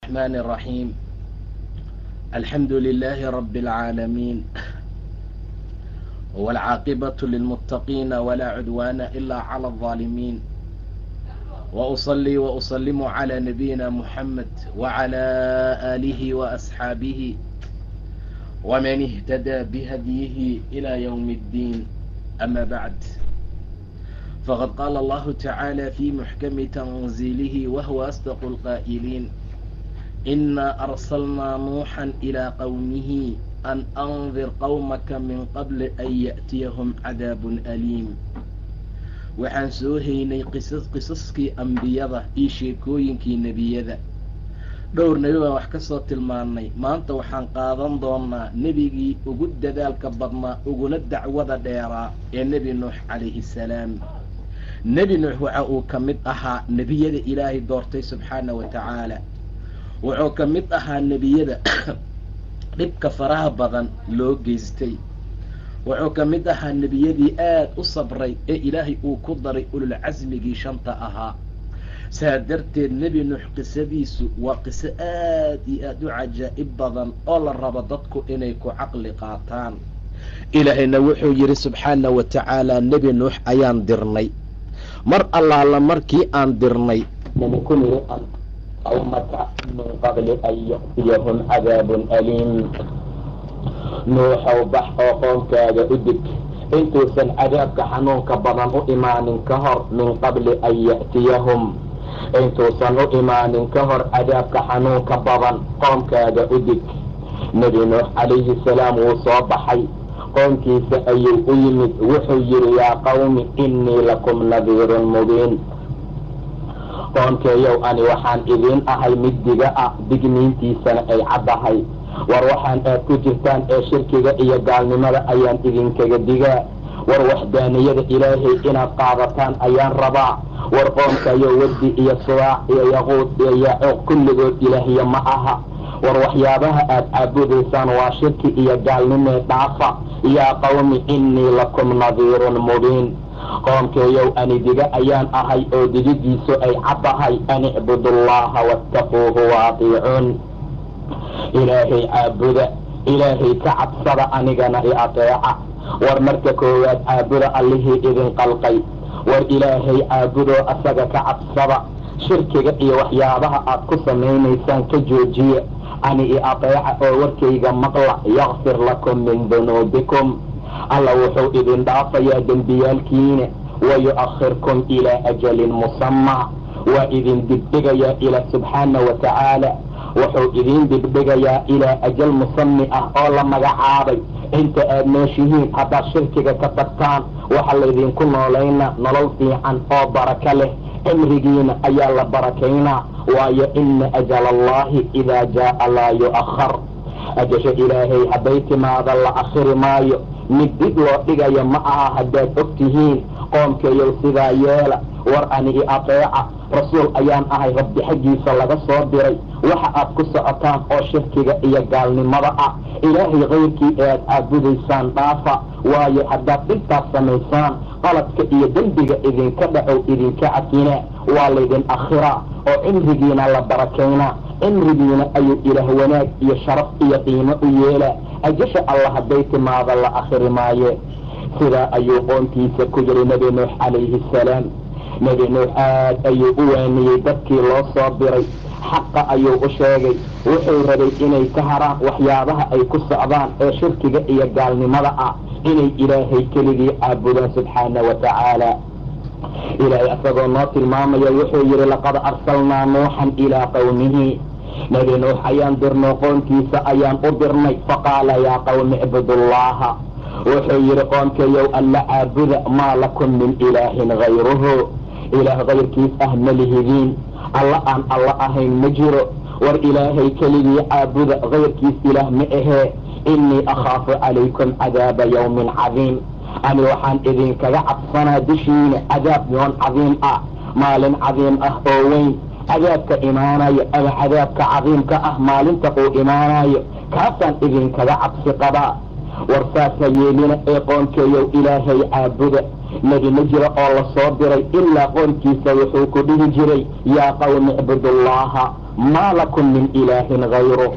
الرحمن الرحيم. الحمد لله رب العالمين، والعاقبة للمتقين ولا عدوان إلا على الظالمين، وأصلي وأسلم على نبينا محمد وعلى آله وأصحابه ومن اهتدى بهديه إلى يوم الدين. أما بعد، فقد قال الله تعالى في محكم تنزيله وهو أصدق القائلين: إنا أرسلنا نوحا إلى قومه أن أنذر قومك من قبل أن يأتيهم عذاب أليم. waxaan soo haynay qisaskii ambiyada iyo sheekooyinkii nebiyada. dhowr nebi baan wax ka soo tilmaannay. maanta waxaan qaadan doonaa nebigii ugu dadaalka badnaa uguna dacwada dheeraa ee nebi nuux calayhi salaam. nebi nuux waxa uu ka mid ahaa nebiyada ilaahay doortay subxaana wa tacaala. wuxuu ka mid ahaa nebiyada dhibka faraha badan loo geystay. wuxuu ka mid ahaa nebiyadii aad u sabray ee ilaahay uu ku daray ululcasmigii shanta ahaa. saa darteed nebi nuux qisadiisu waa qiso aad iyo aad u cajaa'ib badan oo la rabo dadku inay ku caqli qaataan. ilaahayna wuxuu yidhi subxaana wa tacaala, nebi nuux ayaan dirnay. mar allaala markii aan dirnay qawmaka min qabli an ya'tiyahum cadaabun aliim. nuuxow bax oo qoomkaaga u dig intuusan cadaabka xanuunka badan u imaanin ka hor, min qabli an ya'tiyahum, intuusan u imaanin ka hor cadaabka xanuunka badan qoomkaaga u dig. nebi nuux calayhi salaam wuu soo baxay, qoomkiisa ayuu u yimid. wuxuu yidhi: yaa qawmi innii lakum nadiirun mubiin. qoomkeeyow, ani waxaan idiin ahay mid diga ah, digniintiisana ay caddahay. war waxaan aad ku jirtaan ee shirkiga iyo gaalnimada ayaan idinkaga digaa. war waxdaaniyada ilaahay inaad qaadataan ayaan rabaa. war qoomkayow, waddi iyo subaac iyo yaquud iyo yaacuuq kulligood ilaahya ma aha. war waxyaabaha aad caabudaysaan waa shirki iyo gaalnimee dhaafa. yaa qawmi innii lakum nadiirun mubiin. qoomkeeyow, ani diga ayaan ahay oo digidiisu ay caddahay. an icbudullaha wattaquuhu waatiicuun. ilaahay caabuda, ilaahay ka cabsada, anigana i ateeca. war marka koowaad caabuda allihii idin qalqay. war ilaahay caabudoo asaga ka cabsada. shirkiga iyo waxyaabaha aad ku samaynaysaan ka joojiya. ani i ateeca oo warkayga maqla. yakfir lakum min dunuubikum, alla wuxuu idin dhaafayaa dembiyaalkiina. wayu'akhirkum ilaa ajalin musammaa, waa idin dibdhigayaa ila subxaana wa tacaala. wuxuu idin dibdhigayaa ilaa ajal musami ah oo la magacaabay. inta aad nooshihiin haddaad shirkiga ka tagtaan, waxaa laydinku noolaynaa nolol fiican oo baraka leh. cimrigiina ayaa la barakaynaa, waayo ina ajala allahi idaa jaa'a laa yu'akhar. ajasha ilaahay hadday timaado la akhiri maayo, mid dib loo dhigaya ma aha. haddaad og tihiin qoomkeeyow, sidaa yeela. war ani i ateeca, rasuul ayaan ahay rabbi xaggiisa laga soo diray. waxa aad ku socotaan oo shirkiga iyo gaalnimada ah, ilaahay kayrkii ee aad caabudaysaan dhaafa. waayo haddaad intaas samaysaan, qaladka iyo dembiga idinka dhacow idinka cafinaa, waa laydin akhiraa oo cimrigiina la barakaynaa. cimrigiina ayuu ilaah wanaag iyo sharaf iyo qiimo u yeelaa. ajasha alla hadday timaado la akhiri maaye. sidaa ayuu qoomkiisa ku yidhi nebi nuux calayhi salaam. nebi nuux aad ayuu u waaniyey dadkii loo soo diray. xaqa ayuu u sheegay. wuxuu rabay inay ka haraan waxyaabaha ay ku socdaan ee shirkiga iyo gaalnimada ah, inay ilaahay keligii caabudaan subxaana wa tacaala. ilaahay asagoo noo tilmaamaya wuxuu yidhi: laqad arsalnaa nuuxan ilaa qawmihi. nebi nuux ayaan dirnay, qoomkiisa ayaan u dirnay. faqaala yaa qawmi icbudullaha, wuxuu yidhi qoomkeeyow, alla caabuda. maa lakum min ilaahin hayruhu, ilaah kayrkiis ah ma lihidiin. alla aan alla ahayn ma jiro. war ilaahay keligii caabuda, kayrkiis ilaah ma ahee. innii akhaafu calaykum cadaaba yawmin cadiim. ani waxaan idinkaga cabsanaa dushiina cadaab yoon cadiim ah, maalin cadiim ah oo weyn. cadaabka imaanayo ama cadaabka cadiimka ah maalinta uu imaanayo, kaasaan idinkaga cabsi qabaa. war saasa yeelina ee qoonkeeyow, ilaahay caabuda. nebi ma jiro oo la soo diray ilaa qoonkiisa wuxuu ku dhihi jiray: yaa qawmi icbudullaha maa lakum min ilaahin hayru.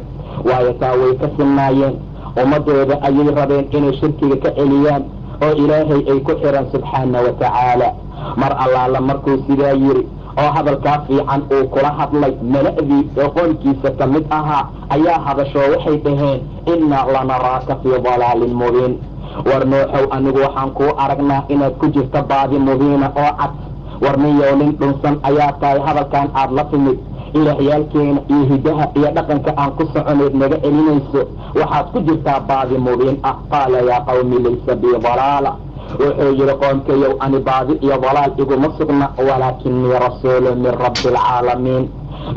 waayo taa way ka sinnaayeen, ummadooda ayay rabeen inay shirkiga ka celiyaan oo ilaahay ay ku xiran subxaana wa tacaala. mar allaala markuu sidaa yidhi oo hadalkaa fiican uu kula hadlay, mala'dii oo qoonkiisa ka mid ahaa ayaa hadashoo waxay dhaheen innaa lanaraaka fii dalaalin mubiin. war nuuxow, anigu waxaan kuu aragnaa inaad ku jirta baadi mubiina oo cad. war nin yoolin dhunsan ayaa tahay, hadalkan aad la timid ilaahyaalkeena iyo hidaha iyo dhaqanka aan ku soconayd naga celinayso, waxaad ku jirtaa baadi mubiin ah. qaala yaa qawmi laysa bii dalaala. wuxuu yidhi qoomkayow, ani baadi iyo dalaal iguma sugna, walaakinii rasuulu min rabbi alcaalamiin.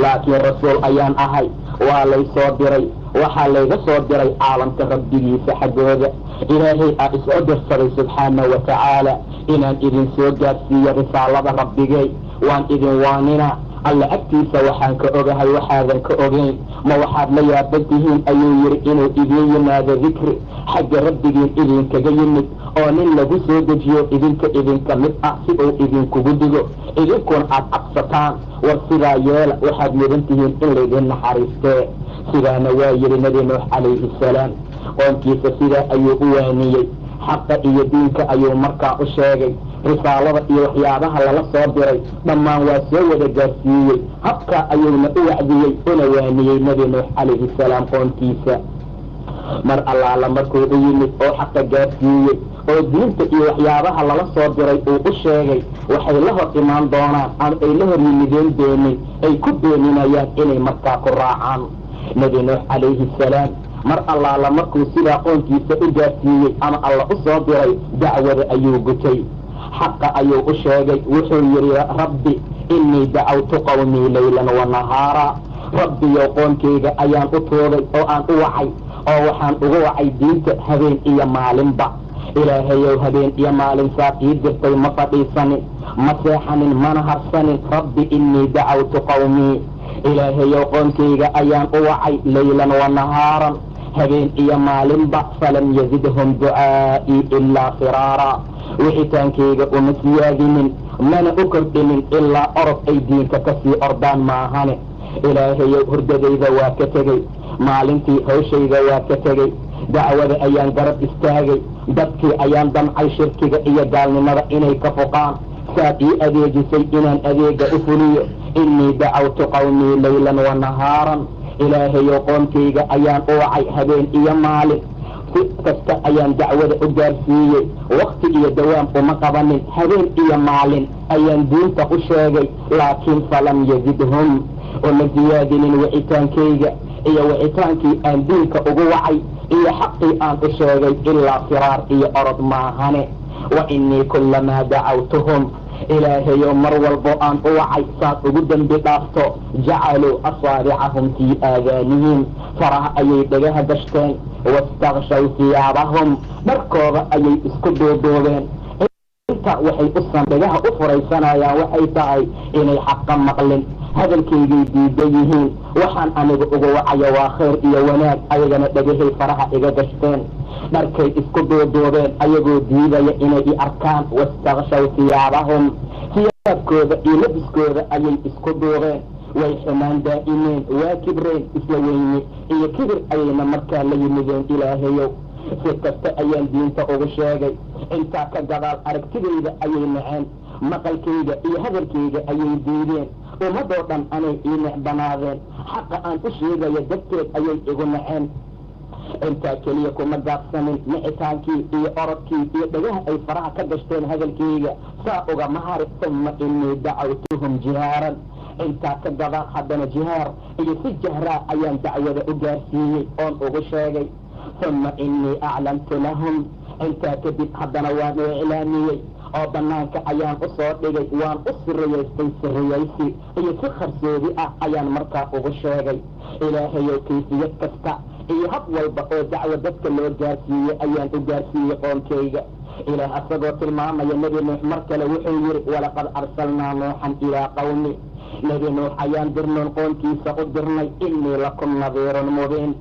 laakiin rasuul ayaan ahay, waa lay soo diray, waxaa layga soo diray caalamka rabbigiisa xaggooda. ilaahay aa isoo dirsaday subxaana wa tacaala inaan idin soo gaadsiiyo risaalada rabbigay. waan idin waaninaa, alla agtiisa waxaan ka ogahay waxaadan ka ogeyn. ma waxaad la yaaban tihiin ayuu yidhi inuu idiin yimaado dikri xagga rabbigiin idinkaga yimid oo nin lagu soo dejiyo idinka mid ah, si uu idinkugu digo idinkuna aad cabsataan. war sidaa yeela, waxaad mudan tihiin in laydin naxariistee. sidaana waa yidhi nebi nuux calayhi salaam. qoomkiisa sidaa ayuu u waaniyey, xaqa iyo diinka ayuu markaa u sheegay. risaalada iyo waxyaabaha lala soo diray dhammaan waa soo wada gaarsiiyey. habkaa ayuuna u wacdiyey una waaniyey nebi nuux calayhi salaam qoomkiisa. mar allaala markuu u yimid oo xaqa gaarsiiyey oo diinta iyo waxyaabaha lala soo diray uu u sheegay, waxay la hor imaan doonaan ama ay la hor yimideen beenin ay ku beeninayaan inay markaa ku raacaan. nebi nuux calayhi salaam mar allaala markuu sidaa qoonkiisa u gaarsiiyey ama alla u soo diray, dacwada ayuu gutay, xaqa ayuu u sheegay. wuxuu yidhi rabbi innii dacawtu qawmii laylan wa nahaara. rabbiyow qoonkayga ayaan u tuugay oo aan u wacay, oo waxaan ugu wacay diinta habeen iyo maalinba. ilaahayow habeen iyo maalin saad ii dirtay ma fadhiisanin, ma seexanin, mana harsanin. rabbi innii dacawtu qawmii, ilaahayow qoonkayga ayaan u wacay laylan wa nahaaran, habeen iyo maalinba. falam yazidhum ducaa'ii ilaa firaara. wixitaankayga uma siyaadinin, mana u kordhinin ilaa orod ay diinka ka sii ordaan maahane. ilaahayow hurdadayda waa ka tegey, maalintii hawshayda waa ka tegey, dacwada ayaan garab istaagay, dadkii ayaan damcay shirkiga iyo gaalnimada inay ka foqaan. saad ii adeejisay inaan adeega u fuliyo. innii dacawtu qawmii laylan wa nahaaran. ilaahayow qoomkayga ayaan u wacay habeen iyo maalin, si kasta ayaan dacwada u gaarsiiyey, wakti iyo dawaam uma qabanin. habeen iyo maalin ayaan diinta u sheegay, laakiin falam yazidhum, uma siyaadinin wicitaankayga iyo wicitaankii aan diinka ugu wacay iyo xaqii aan u sheegay ilaa firaar iyo orod maahane. wa innii kullamaa dacawtuhum, ilaahayow mar walbo aan u wacay saad ugu dembi dhaafto, jacaluu asaabicahum fii aadaanihim, faraha ayay dhagaha gashteen, wastakshaw siyaabahum, dharkooda ayay isku duuduubeen. inta waxay dhagaha u furaysanayaan waxay tahay inay xaqa maqlin, hadalkaygay diidan yihiin. waxaan anigu ugu wacayo waa khayr iyo wanaag, ayagana dhagahay faraha iga gashteen, dharkay isku duuduubeen ayagoo diidaya inay i arkaan. wastakshaw siyaabahum, siyaabkooda iyo labiskooda ayay isku duubeen, way xumaan daa'imeen, waa kibreen, isla weyne iyo kibir ayayna markaa la yimideen. ilaahayow si kasta ayaan diinta ugu sheegay, intaa ka gadaal aragtidayda ayay naceen, maqalkayga iyo hadalkayga ayay diideen. ummadoo dhan anay ii necbanaadeen, xaqa aan u sheegayo dadkeed ayay igu naceen. intaa keliya kuma gaabsanin, nicitaankii iyo orodkii iyo dhagaha ay faraha ka gashteen hadalkayga saa ugama hari. uma innii dacawtuhum jihaaran, intaa ka gadaal haddana jihaar iyo si jahraa ayaan dacwada u gaarsiiyey oon ugu sheegay. uma innii aclamtu lahum, intaa kadib haddana waan u iclaamiyey oo banaanka ayaan u soo dhigay, waan u siriyaystay siriyaysi iyo si qarsoodi ah ayaan markaa ugu sheegay. ilaahayow kayfiyad kasta iyo hab walba oo dacwo dadka loo gaarsiiyey ayaan u gaarsiiyey qoomkayga. ilaah asagoo tilmaamaya nebi nuux mar kale wuxuu yidhi walaqad arsalnaa nuuxan ilaa qawmi, nebi nuux ayaan dirnoon qoomkiisa u dirnay. innii lakum nadiirun mubiin,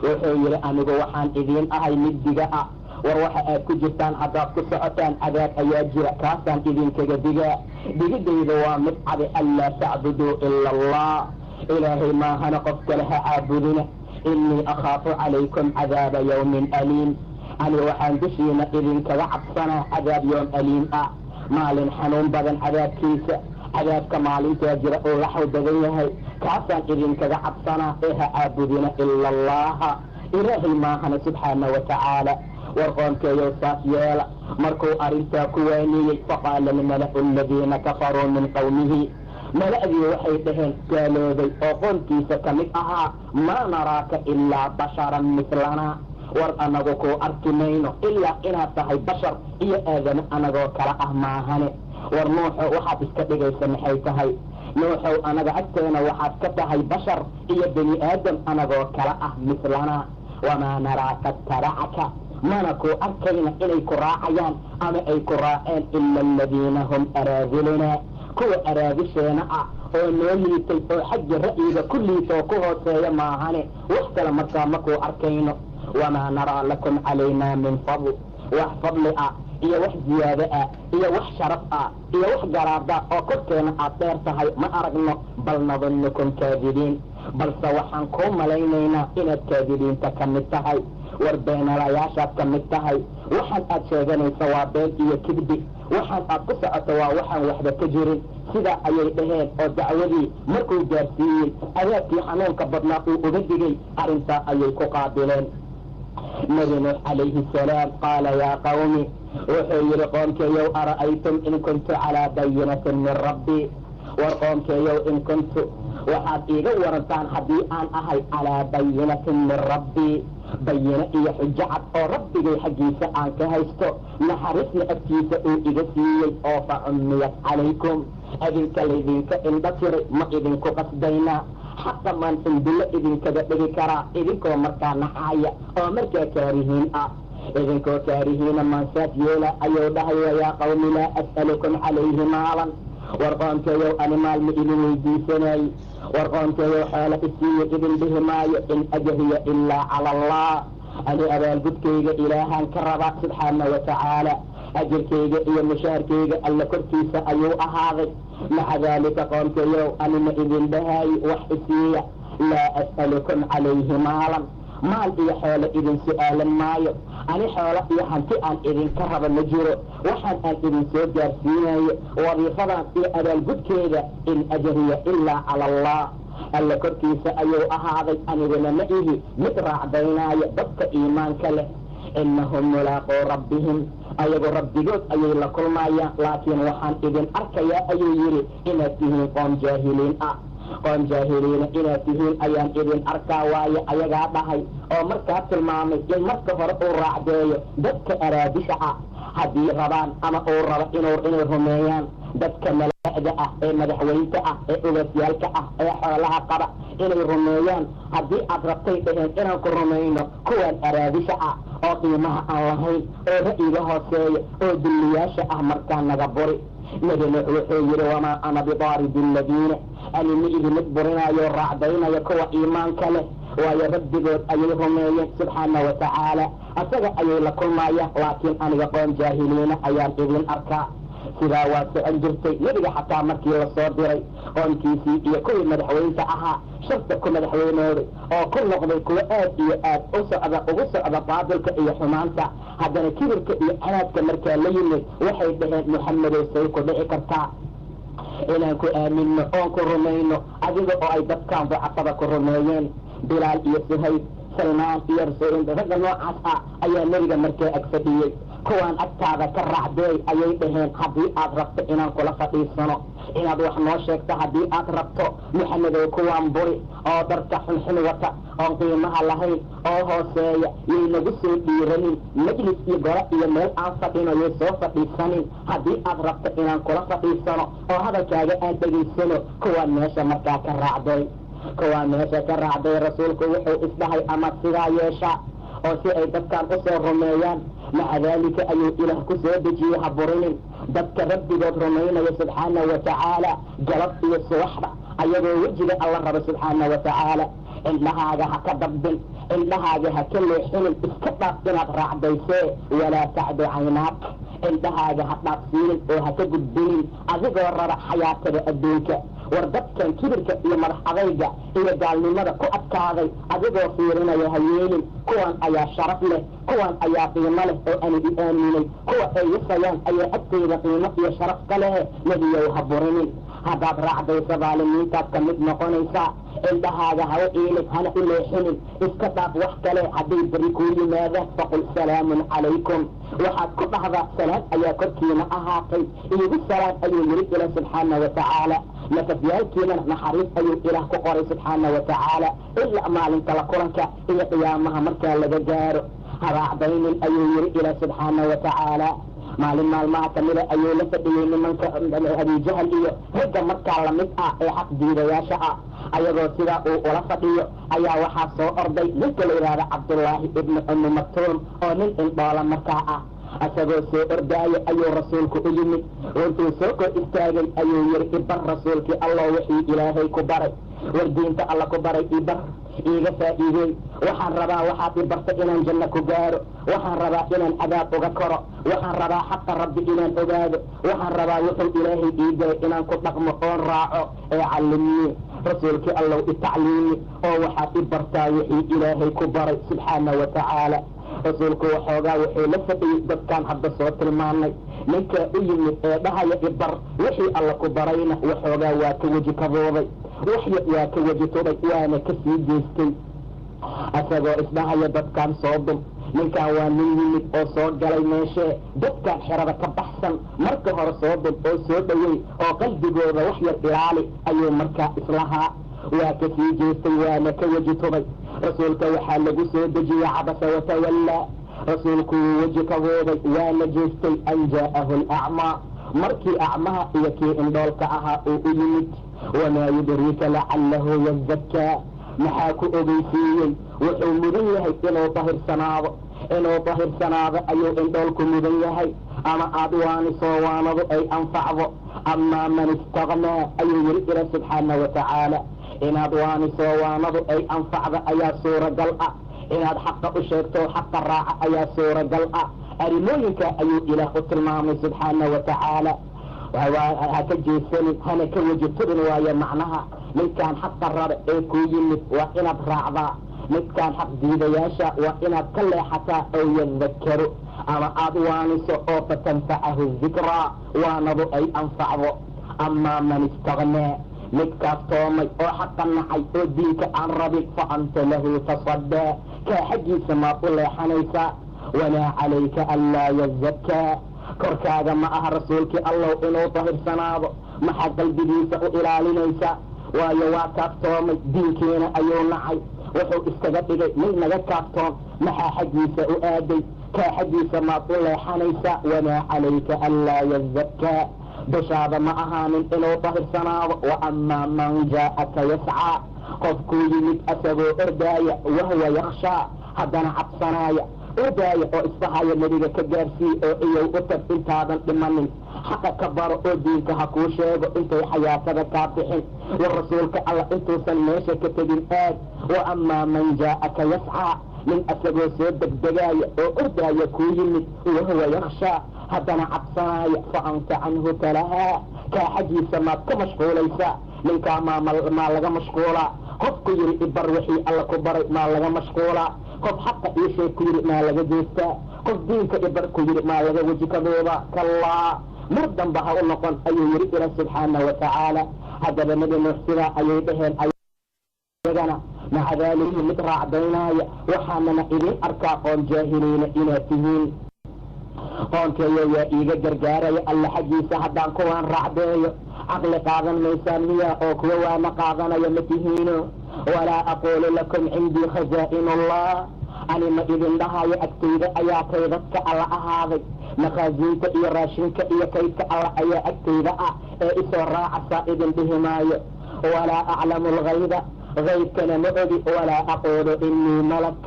wuxuu yidhi anigu waxaan idiin ahay mid diga ah. war waxa aad ku jirtaan haddaad ku socotaan cadaab ayaa jira, kaasaan idinkaga digaa. digidayda waa mid cadi, anlaa tacbuduu ila allah, ilaahay maahana qof kale ha caabudina innii akhaafu calaykum cadaaba yawmin aliim ani waxaan dushiina idinkaga cabsanaa cadaab yoom aliim ah, maalin xanuun badan cadaabkiisa. cadaabka maalintaa jira oo laxaw badan yahay kaasaan idinkaga cabsanaa ee ha caabudina ila allaha ilaahay maahana subxaana wa tacaala. warqoonkeeyow saas yeela markuu arrintaa ku waaniyey faqaala almala'u aladiina kafaruu min qowmihi, mala'dii waxay dhaheen gaalooday oo qoonkiisa ka mid ahaa, maa naraaka ilaa basharan mislanaa, war anagu kuu arki mayno ilaa inaad tahay bashar iyo aadamo anagoo kala ah maahane. war nuuxow waxaad iska dhigaysa maxay tahay? nuuxow anaga agteena waxaad ka tahay bashar iyo bani aadam anagoo kala ah mislanaa, wamaa naraaka tabacaka, mana kuu arkayna inay ku raacayaan ama ay ku raaceen ila aladiina hum araadilunaa, kuwa araadisheena ah oo noo liitay oo xagga ra'yiga ku liitoo ku hooseeya maahane wax kale markaa ma kuu arkayno. wamaa naraa lakum calaynaa min fadl, wax fadli ah iyo wax ziyaado ah iyo wax sharaf ah iyo wax garaada oo korkeena aad dheer tahay ma aragno, bal nadunnukum kaadibiin, balse waxaan kuu malaynaynaa inaad kaadibiinta ka mid tahay, war beenalayaashaad ka mid tahay. waxaan aad sheeganaysa waa been iyo kidbi, waxaan aad ku socoto waa waxaan waxba ka jirin. sidaa ayay dhaheen oo dacwadii markuu gaarsiiyey adaabkii xanuunka badnaa uu uga digay, arrintaa ayay ku qaabileen. nabi nuux calayhi salaam qaala yaa qawmi, wuxuu yidhi qoomkeeyow ara'aytum in kuntu calaa bayinatin min rabbii, war qoomkeeyow in kuntu waxaad iiga warantaan haddii aan ahay calaa bayinatin min rabbii, bayino iyo xujo cad oo rabbigay xaggiisa aan ka haysto, naxariisna agtiisa uu iga siiyey, oo fa cummiyat calaykum, adinka laydinka indha tiray ma idinku qasdaynaa, xaqa maan indilo idinkaga dhigi karaa idinkoo markaa naxaaya oo markaa kaarihiin ah. idinkoo kaarihiina maansaas yeela ayuu dhahaya yaa qawmi laa as'alukum calayhi maalan, war qoonkeeyow ani maal ma idin weydiisanaayo, war qoonkeeyow xoolo isiiyo idin dhihi maayo, in ajriya ilaa cala allah, ani abaalgudkayga ilaahaan ka rabaa subxaana wa tacaala, ajirkayga iyo mushaarkayga alla korkiisa ayuu ahaaday. maca daalika qoonkeeyow ani ma idin dhahaayo wax isiiya, laa as'alukum calayhi maalan, maal iyo xoolo idin su'aalan maayo, ani xoolo iyo hanti aan idinka raba ma jiro, waxaan aan idin soo gaarsiinayo wadiifadan iyo abaalgudkeeda, in ajriya ilaa cala allah, alla korkiisa ayuu ahaaday, aniguna ma ihi mid raacdaynaayo dadka iimaanka leh. inahum mulaaquu rabbihim, ayagu rabbigood ayay la kulmayaan, laakiin waxaan idin arkayaa ayuu yidhi inaad tihiin qoom jaahiliin ah, qoom jaahiliina inaad tihiin ayaan idin arkaa, waayo ayagaa dhahay oo markaa tilmaamay in marka hore uu raacdeeyo dadka araadisha ah haddii rabaan ama uu rabo inay rumeeyaan dadka mala'da ah ee madaxweynta ah ee ugaasyaalka ah ee xoolaha qaba inay rumeeyaan. haddii aad rabtay dhaheen inaan ku rumayno kuwaan araadisha ah oo qiimaha aan lahayn oo ra'yiga hooseeya oo dulliyaasha ah markaa naga buri. nabi nuux wuxuu yidhi wamaa ana bidaaridi aladiina, ani ma ihi mid burinaayo raacdaynaya kuwa iimaanka leh, waayo rabbigood ayay rumeeyeen subxaana wa tacaala, asaga ayay la kulmayaan, laakiin aniga qoom jaahiliina ayaan idin arkaa. sidaa waa socon jirtay nebiga xataa markii la soo diray qoonkiisii iyo kuwii madaxweynta ahaa sharta ku madaxweynooday oo ku noqday kuwa aad iyo aad ugu socda baatilka iyo xumaanta, haddana kibirka iyo canaadka markaa la yimid waxay dhaheen muxamedow say ku dhici kartaa inaan ku aaminno oon ku rumayno adiga oo ay dadkaan ducafada ku rumeeyeen. bilaal iyo suhayb, salmaan iyo ragga noocaas ah ayaa nebiga markaa ag fadhiyey. kuwaan agtaada ka raacdeey ayay dhaheen haddii aad rabto inaan kula fadhiisano, inaad wax noo sheegto haddii aad rabto muxamedow kuwaan buri oo darka xunxun wata oon qiimaha lahayn oo hooseeya yay nagu soo dhiiranin, majlis iyo golo iyo meel aan fadhino yay soo fadhiisanin. haddii aad rabto inaan kula fadhiisano oo hadalkaaga aan dhegaysano kuwaan meesha markaa ka raacday. kuwaa meesha ka raacday rasuulku wuxuu isdhahay amaad sidaa yeesha oo si ay dadkaan u soo rumeeyaan. maca daalika ayuu ilaah ku soo dejiyey ha burinin dadka rabbigood rumaynaya subxaana wa tacaala galab iyo subaxda ayagoo wejiga alla raba subxaana wa tacaala. indhahaaga ha ka dabdin, indhahaaga ha ka leexinin, iska dhaaf inaad raacdaysee, walaa tacdu caynaak, indhahaaga ha dhaafsiinin oo ha ka gudbinin adigoo raba xayaatada adduunka. war dadkan kibirka iyo madax adayga iyo gaalnimada ku adkaaday adigoo fiirinaya hayeelin, kuwan ayaa sharaf leh, kuwan ayaa qiimo leh oo aan idi aaminay, kuwa ay yasayaan ayaa agteyda qiimo iyo sharaf ka leh, nebiyow ha burinin. haddaad raacdaysa daalimiintaad ka mid noqonaysaa. indhahaaga hawa iilid, hana u leexinin, iska dhaaf wax kale. hadday beri kuu yimaadaan faqul salaamun calaykum, waxaad ku dhahdaa salaam ayaa korkiina ahaatay, iigu salaam ayuu yidhi ilaah subxaana wa tacaala. nafafyaalkiinana naxariis ayuu ilaah ku qoray subxaana wa tacaala, ilaa maalinta la kulanka iyo qiyaamaha markaa laga gaaro. haraacdaynin ayuu yidhi ilaah subxaana wa tacaala. maalin maalmaha kamida ayuu la fadhiyey nimanka abijahal iyo ragga markaa lamid ah ee xaq diidayaasha ah. ayagoo sidaa uu ula fadhiyo ayaa waxaa soo orday ninka la yidhaahda cabdullaahi ibnu ummi maktuum oo nin indhoola markaa ah. isagoo soo ordaayo ayuu rasuulku u yimid. intuu soo kor istaagay ayuu yidhi ibar rasuulkii allah wixii ilaahay ku baray, war diinta alla ku baray ibar, iiga faa'iidey. waxaan rabaa waxaad i barta inaan janno ku gaaro, waxaan rabaa inaan cadaab uga koro, waxaan rabaa xaqa rabbi inaan ogaado, waxaan rabaa wuxuu ilaahay ii diray inaan ku dhaqmo oon raaco. ee callimii rasuulkii allow itacliimi oo waxaad i bartaa wixii ilaahay ku baray subxaana wa tacaala. rasuulku waxoogaa wuxuu la fadhiyey dadkaan hadda soo tilmaanay. ninkaa u yimid ee dhahaya ibar wixii alla ku barayna waxoogaa waa ka weji kabooday, waxya waa ka weji tubay, waana ka sii jeestay isagoo isdhahaya dadkaan soo dum. ninkan waa nin yimid oo soo galay meeshee dadkaan xerada ka baxsan, marka hore soo dum oo soo dhowey oo qalbigooda wax yar ilaali ayuu markaa islahaa. waa ka sii jeestay waana ka weji tubay. rasuulka waxaa lagu soo dejiyey cabasa watawallaa. rasuulku wuu weji kabooday waana jeestay an jaa'ahu alacmaa, markii acmaha iyo kii indhoolka ahaa uu u yimid. wamaa yudriika lacalahu yazakkaa, maxaa ku ogeysiiyey wuxuu mudan yahay inuu dahirsanaado ayuu indhoolku mudan yahay, ama aad waanisoo waanadu ay anfacdo. amaa man istaqnaa ayuu yidhi ilaah subxaana wa tacaala. inaad waanisoo waanadu ay anfacda ayaa suuragal ah, inaad xaqa u sheegto xaqa raaca ayaa suuragal ah. arrimooyinka ayuu ilaah u tilmaamay subxaana wa tacaala. ha ka jeesanin, hana ka weji tubin waayo macnaha. ninkaan xaqa raba ee kuu yimid waa inaad raacdaa, midkaan xaq diidayaasha waa inaad ka leexataa oo yadakaro, ama aad waaniso oo fatanfacahu dikraa, waanadu ay anfacdo. amaa man istaqnaa, midkaas toomay oo xaqa nacay oo diinka aan rabin, fa anta lahu tasaddaa, kaa xaggiisa maad u leexanaysaa. wamaa calayka anlaa yazakkaa, korkaaga ma aha rasuulkii allow inuu dahirsanaado, maxaad qalbigiisa u ilaalinaysaa? waayo waa kaaftoomay, diinkiina ayuu nacay, wuxuu iskaga dhigay mid naga kaaftoon. maxaa xaggiisa u aaday? kaa xaggiisa maad u leexanaysaa. wamaa calayka anlaa yazakkaa, dushaada ma ahaanin inuu dahirsanaado. wa amaa man jaa'aka yascaa, qofkuu yimid asagoo ordaaya, wahwa yakhshaa, haddana cabsanaaya, ordaaya oo isdhahaya nebiga ka gaarsii oo iyow u tag intaadan dhimanin, xaqa ka baro oo diinka ha kuu sheego intay xayaatada kaa bixin, war rasuulka alla intuusan meesha ka tegin aad. wa amaa man jaa'aka yascaa, nin asagoo soo degdegaaya oo ordaaya kuu yimid, wahwa yakhshaa, haddana cabsanaaya, fa anta canhu talahaa, kaa xaggiisa maad ka mashquulaysaa. ninkaa maa laga mashquulaa? qofku yidhi ibar wixii alla ku baray maa laga mashquulaa? qof xaqa ii sheeg ku yidhi maa laga jeestaa? qof diinka ibar ku yidhi maa laga weji kadooda? kallaa, mar damba ha u noqon ayuu yidhi ilaah subxaana wa tacaala. haddaba nebi nuux sidaa ayay dhaheen ayagana maca daalika mid raacdaynaaya, waxaanana idin arkaa qoon jaahiliina inaad tihiin. qoonkeeyo yaa iiga gargaaraya alla xaggiisa haddaan kuwaan raacdeeyo. caqli qaadan maysaan miyaa oo kuwa waana qaadanaya ma tihiino? walaa aquulu lakum cindii khazaa'inullah, ani ma idin dhahayo agtayda ayaa kaydadka alla ahaaday, makhaasiinta iyo raashinka iyo kaydka alla ayaa agtayda ah, ee isoo raacasaa idin dhihi maayo. walaa aclamu alghayba, haybkana ma ogi. walaa aquulu inii malak,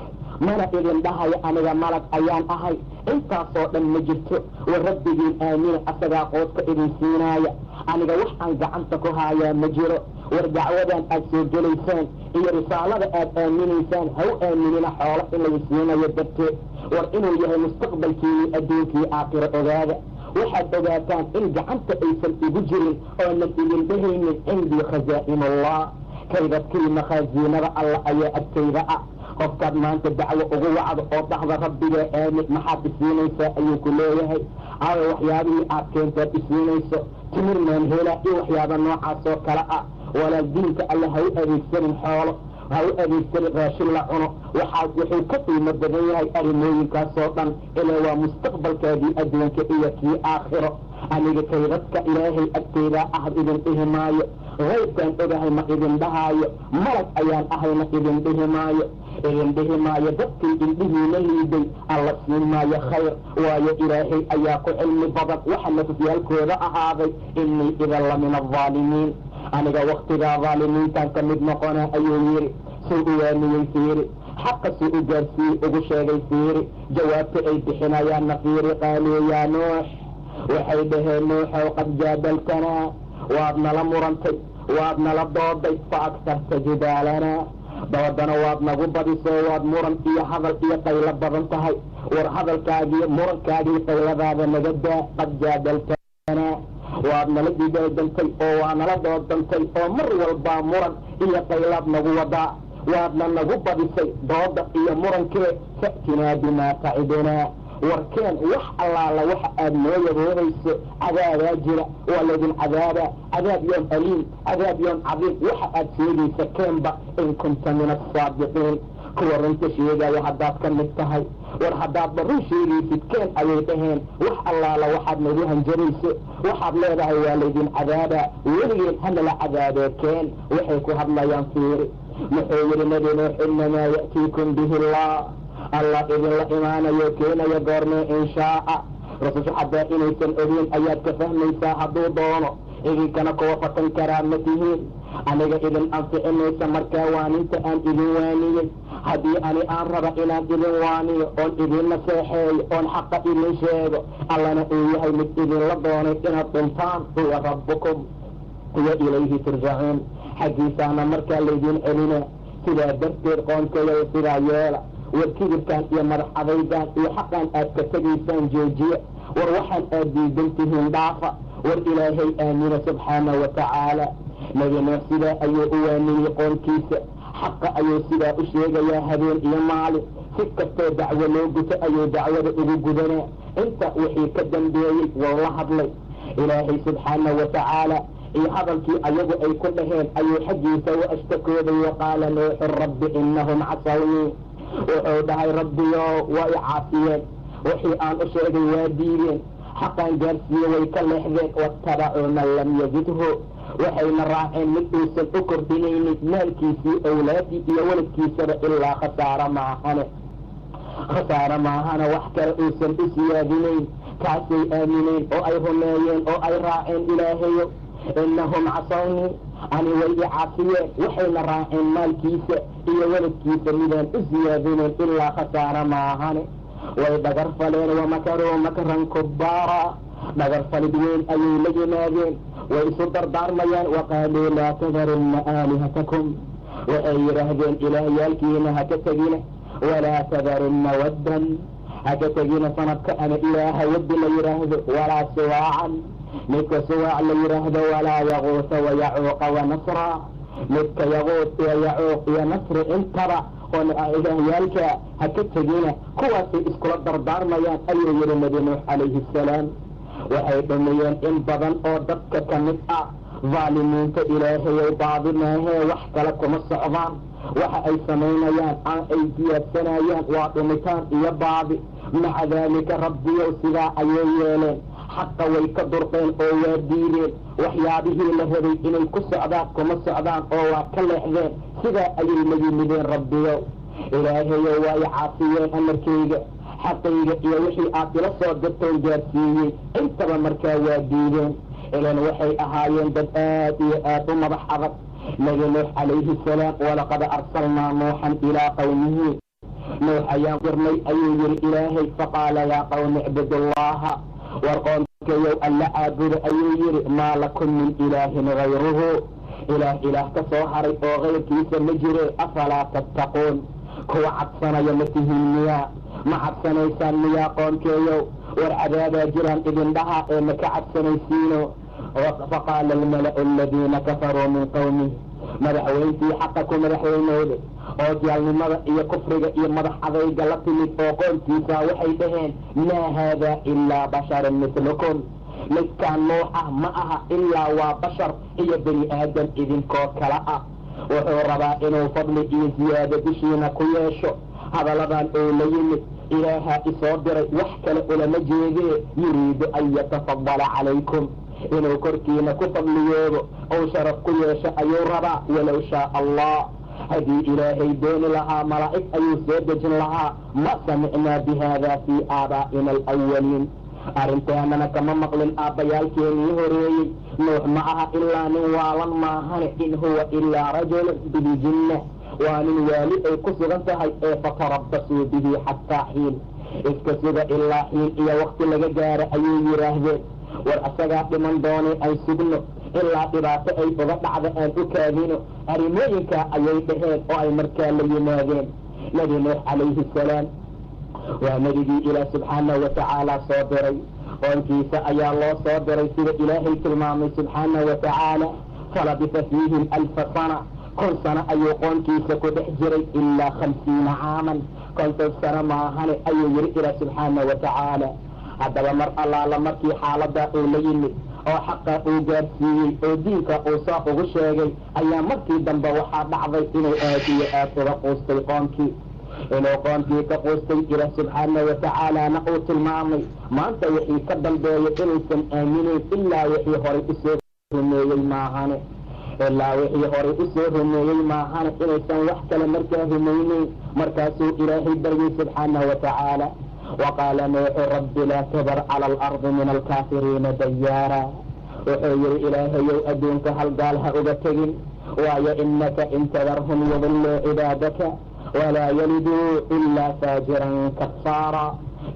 mana idin dhahayo aniga malag ayaan ahay. intaasoo dhan ma jirto. war rabbigiin aamina, asagaa qoodka idin siinaaya, aniga wax aan gacanta ku haayaa ma jiro. war dacwadan aad soo gelaysaan iyo risaalada aad aaminaysaan ha u aaminina xoolo in lagu siinayo darteed, war inuu yahay mustaqbalkiini adduunkii aakhiro ogaada. waxaad ogaataan in gacanta aysan igu jirin oonan idin dhehaynin cindii khazaa'inullah, kaydadkii makhaasiinada alla ayaa agtayda ah. qofkaad maanta dacwo ugu wacdo oo dhahda rabbigaa aamin maxaad isiinaysaa ayuu ku leeyahay. aawo waxyaabihii aad keentaad isiinayso, timir maan helaa iyo waxyaaba noocaas oo kale ah. walaal diinka alle ha u adeegsanin xoolo, ha u adeegsanin raashin la cuno. wuxuu ka qiimo badan yahay arrimooyinkaasoo dhan, ilaa waa mustaqbalkaadii adduunka iyo kii aakhiro. aniga kaydadka ilaahay agteydaa ah idin dhihi maayo, haybkaan ogahay ma idin dhahaayo, malag ayaan ahayna idin dhihi maayo. dadkii indhihiina liiday alla siin maayo khayr, waayo ilaahay ayaa ku cilmi badan waxa nafafyaalkooda ahaaday. innii idan la min alظaalimiin, aniga waktigaa dhaalimiintaan ka mid noqona ayuu yidhi. suu u waaniyey fiiri, xaqa suu u gaarsiiyey ugu sheegay fiiri, jawaabta ay bixinayaanna fiiri. qaaluu yaa nuux, waxay dhaheen nuuxow qad jaadaltanaa, waad nala murantay, waad nala dooday, fa agtarta jidaalanaa, dabadana waad nagu badisoo waad muran iyo hadal iyo qaylo badan tahay. war hadalkaagii murankaagii qayladaada naga daa. qad jaadaltanaa, waad nala didaadantay oo waa nala doodantay oo mar walbaa muran iyo qaylaad nagu wadaa, waadna nagu badisay dooda iyo murankee. fa'tinaa bimaa tacidunaa, warkeen wax allaala waxa aad noo yaboodayso. cadaabaa jira, waa laydin cadaabaa, cadaab yoom aliim, cadaab yoom cadiim. waxa aad sheegaysa keenba, in kunta min asaadiqiin, kuwa runta sheegaya haddaad ka mid tahay. war haddaadba run sheegaysid keen ayay dhaheen. wax allaala waxaad nagu hanjarayso, waxaad leedahay waa laydin cadaabaa, weligeen hanala cadaabee keen. waxay ku hadlayaan fiiri. muxuu yidhi nabi nuux, inamaa ya'tiikum bihi allah, allah idinla imaanayo keenaya goormee in shaaa. rasusha xataa inaysan ogeyn ayaad ka fahmaysaa hadduu doono. idinkana kuwa fatan karaa ma tihiin, aniga idin anficinaysa markaa waaninta aan idin waaniyey. haddii ani aan raba inaan idin waaniyo oon idin naseexeeyo oon xaqa idin sheego, allana uu yahay mid idinla doonay inaad dhuntaan. huwa rabbukum wa ilayhi turjacuun, xaggiisaana markaa laydin celina. sidaa darteed qoonkayow sidaa yeela. war kibirkaan iyo madax adaygaan iyo xaqaan aad ka tegaysaan joojiya. war waxaan aad diidan tihiin dhaafa. war ilaahay aamina subxaanahu wa tacaala. nabi nuux sidaa ayuu u waaniyey qoonkiisa, xaqa ayuu sidaa u sheegayaa habeen iyo maalin. si kastoo dacwo loo guto ayuu dacwada ugu gudanaa. inta wixii ka dambeeyey wou la hadlay ilaahay subxaanahu wa tacaala, iyo hadalkii ayagu ay ku dhaheen ayuu xaggiisa u ashtakooday. waqaala nuuxu rabbi inahum casawnii, wuxuu dhahay rabbiyo waa i caasiyeen, wixii aan u sheegay waa diideen, xaqaan gaarsiiye way ka leexdeen. waattabacuu man lam yazidhu, waxayna raaceen mid uusan u kordhinaynin maalkiisii, awlaadii iyo waladkiisaba ilaa khasaaro maahana wax kale uusan u siyaadinayn. kaasay aamineen oo ay rumeeyeen oo ay raaceen ilaahayo. inahum casawnii, ani way i caasiyeen, waxayna raaceen maalkiisa iyo waladkiisa midaan u siyaadineen ilaa khasaaro maahane. way dhagar faleen, wamakaruu makran kubbaara, dhagar falid weyn ayay la yimaadeen. way isu dardaarmayaan. waqaaluu laa tadarunna aalihatakum, waxay yidhaahdeen ilaahyaalkiina haka tegina. walaa tadarunna waddan, haka tegina sanadka ama ilaaha waddi la yidhaahdo. walaa suwaacan, midka suwaac la yidhaahdo. walaa yaquusa wayacuuqa wanasra, midka yaquus iyo yacuuq iyo nasri intaba oo ilaahyaalka haka tegina. kuwaasay iskula dardaarmayaan ayuu yidhi nabi nuux calayhi assalaam. waxay dhameeyeen in badan oo dadka ka mid ah. dhaalimiinta ilaahayow baadi maahee wax kale kuma socdaan. waxa ay samaynayaan ay diyaadsanayaan waa dhumitaan iyo baadi. maca daalika rabbiyow sidaa ayay yeeleen. xaqa way ka durqeen oo waa diideen. waxyaabihii la rabay inay ku socdaan kuma socdaan oo waa ka leexdeen. sidaa ayay la yimideen. rabbiyow ilaahayow waa i caasiyeen amarkayga, xaqayga iyo wixii aad ila soo dirtoon gaarsiiyey intaba markaa waa diideen. ilan waxay ahaayeen dad aad iyo aad u madax adag. nabi nuux calayhi salaam, walaqad arsalnaa nuuxan ilaa qawmihi, nuux ayaan dirnay ayuu yidhi ilaahay. faqaala yaa qawmi icbudu llaha, war qoonkayow alla caabuda ayuu yidhi. maa lakum min ilaahin gayruhu, ilaah ka soo haray oo kayrkiisa ma jire. afalaa tattaquun, kuwa cabsanaya ma tihiin miyaa? ma cabsanaysaan miyaa qoonkeeyow? war cadaabaa jiraan idin dhaha ee maka cabsanaysiino. faqaala almala'u aladiina kafaruu min qowmih, madaxweyntii xaqa ku madaxweynooda oo gaalnimada iyo kufriga iyo madax adayga la timid oo qoomkiisa waxay dhaheen maa haadaa ilaa basharun mitlukum, midkaan nuux ah ma aha ilaa waa bashar iyo bani aadam idinkoo kale ah. wuxuu rabaa inuu fadli iyo ziyaado dushiina ku yeesho. hadalladan oo la yimid ilaahaa isoo diray, wax kale ulama jeedee yuriidu an yatafadala calaykum, inuu korkiina ku fadliyoodo ou sharaf ku yeesho ayuu rabaa. walow shaa allah, haddii ilaahay dooni lahaa malaa'ig ayuu soo dejin lahaa. ma samicnaa bi haada fii aabaa'ina alawaliin, arrintaanana kama maqlin aabbayaalkeenii horeeyey. nuux ma aha ilaa nin waalan maahane, in huwa ilaa rajulun bihi jinna, waa nin waali ay ku sugan tahay. ee fatarabbasuu bihi xataa xiin, iska suga ilaa xiin iyo wakti laga gaaro ayay yidhaahdeen. war asagaa dhiman doonay aan sugno ilaa dhibaato ay uga dhacda aan u kaadino. arrimooyinkaa ayay dhaheen oo ay markaa la yimaadeen. nebi nuux calayhi salaam waa nebigii ilaah subxaanahu watacaala soo diray. qoonkiisa ayaa loo soo diray sida ilaahay tilmaamay subxaanahu watacaala. falabisa fiihim alfa sana, 1,000 sano ayuu qoonkiisa ku dhex jiray. ilaa 50 caaman, 50 sano maahane ayuu yidhi ilaah subxaanahu watacaala. haddaba mar allaala markii xaaladaa uu la yimid oo xaqa uu gaarsiiyey oo diinka uu saa ugu sheegay, ayaa markii dambe waxaa dhacday inuu aad iyo aad uga quustay qoomkii. inuu qoomkii ka quustay ilaah subxaanahu watacaalana uu tilmaamay maanta wixii ka dambeeya inaysan aaminin ilaa wixii horay usoo rumeeyey maahane, inaysan wax kale markaa rumayneyn. markaasuu ilaahay baryay subxaanahu watacaala. waqaala nuuxu rabbi laa tadar cala alardi min alkaafiriina dayaara, wuxuu yihi ilaahayow adduunka hal gaal ha uga tegin, waayo inaka in tadarhum yudilluu cibaadaka walaa yaliduu ilaa faajiran kafaara.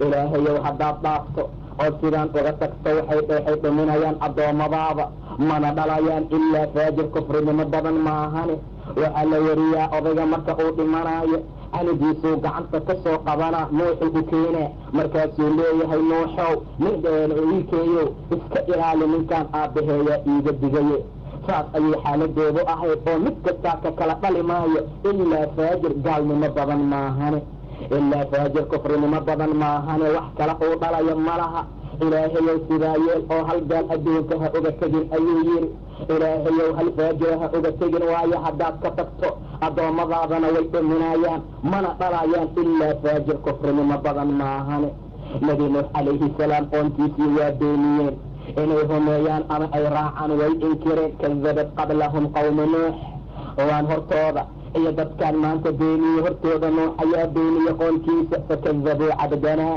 ilaahayow haddaad dhaafto oo sidaan uga tagto waxay dhuminayaan addoommadaada, mana dhalayaan ilaa faajir kufrinimo badan maahane. waxaa la wariyaa odayga marka uu dhimanaayo anigiisuu gacanta ka soo qabanaa, nuuxu u keenaa. markaasuu leeyahay nuuxow wiilkeeyow iska ilaali ninkaan aabbaheeyaa iiga digaye. saas ayay xaaladoodu ahayd oo mid kastaa ka kala dhali maayo ilaa faajir gaalnimo badan maahane, ilaa faajir kufrinimo badan maahane. wax kale uu dhalayo ma laha. ilaahayow sidaa yeel oo hal gaal adduunka ha uga tegin ayuu yidhi. ilaahayow hal faajira ha uga tegin, waayo haddaad ka tagto addoommadaadana way dhuminayaan, mana dhalayaan ilaa faajir kufrinimo badan maahane. nebi nuux calayhi salaam qoonkiisii waa beeniyeen inay rumeeyaan ama ay raacaan, way inkireen. kadabad qablahum qawmu nuux, waan hortooda iyo dadkaan maanta beeniyey hortooda nuux ayaa beeniyey qoonkiisa. fakadabuu cabdanaa,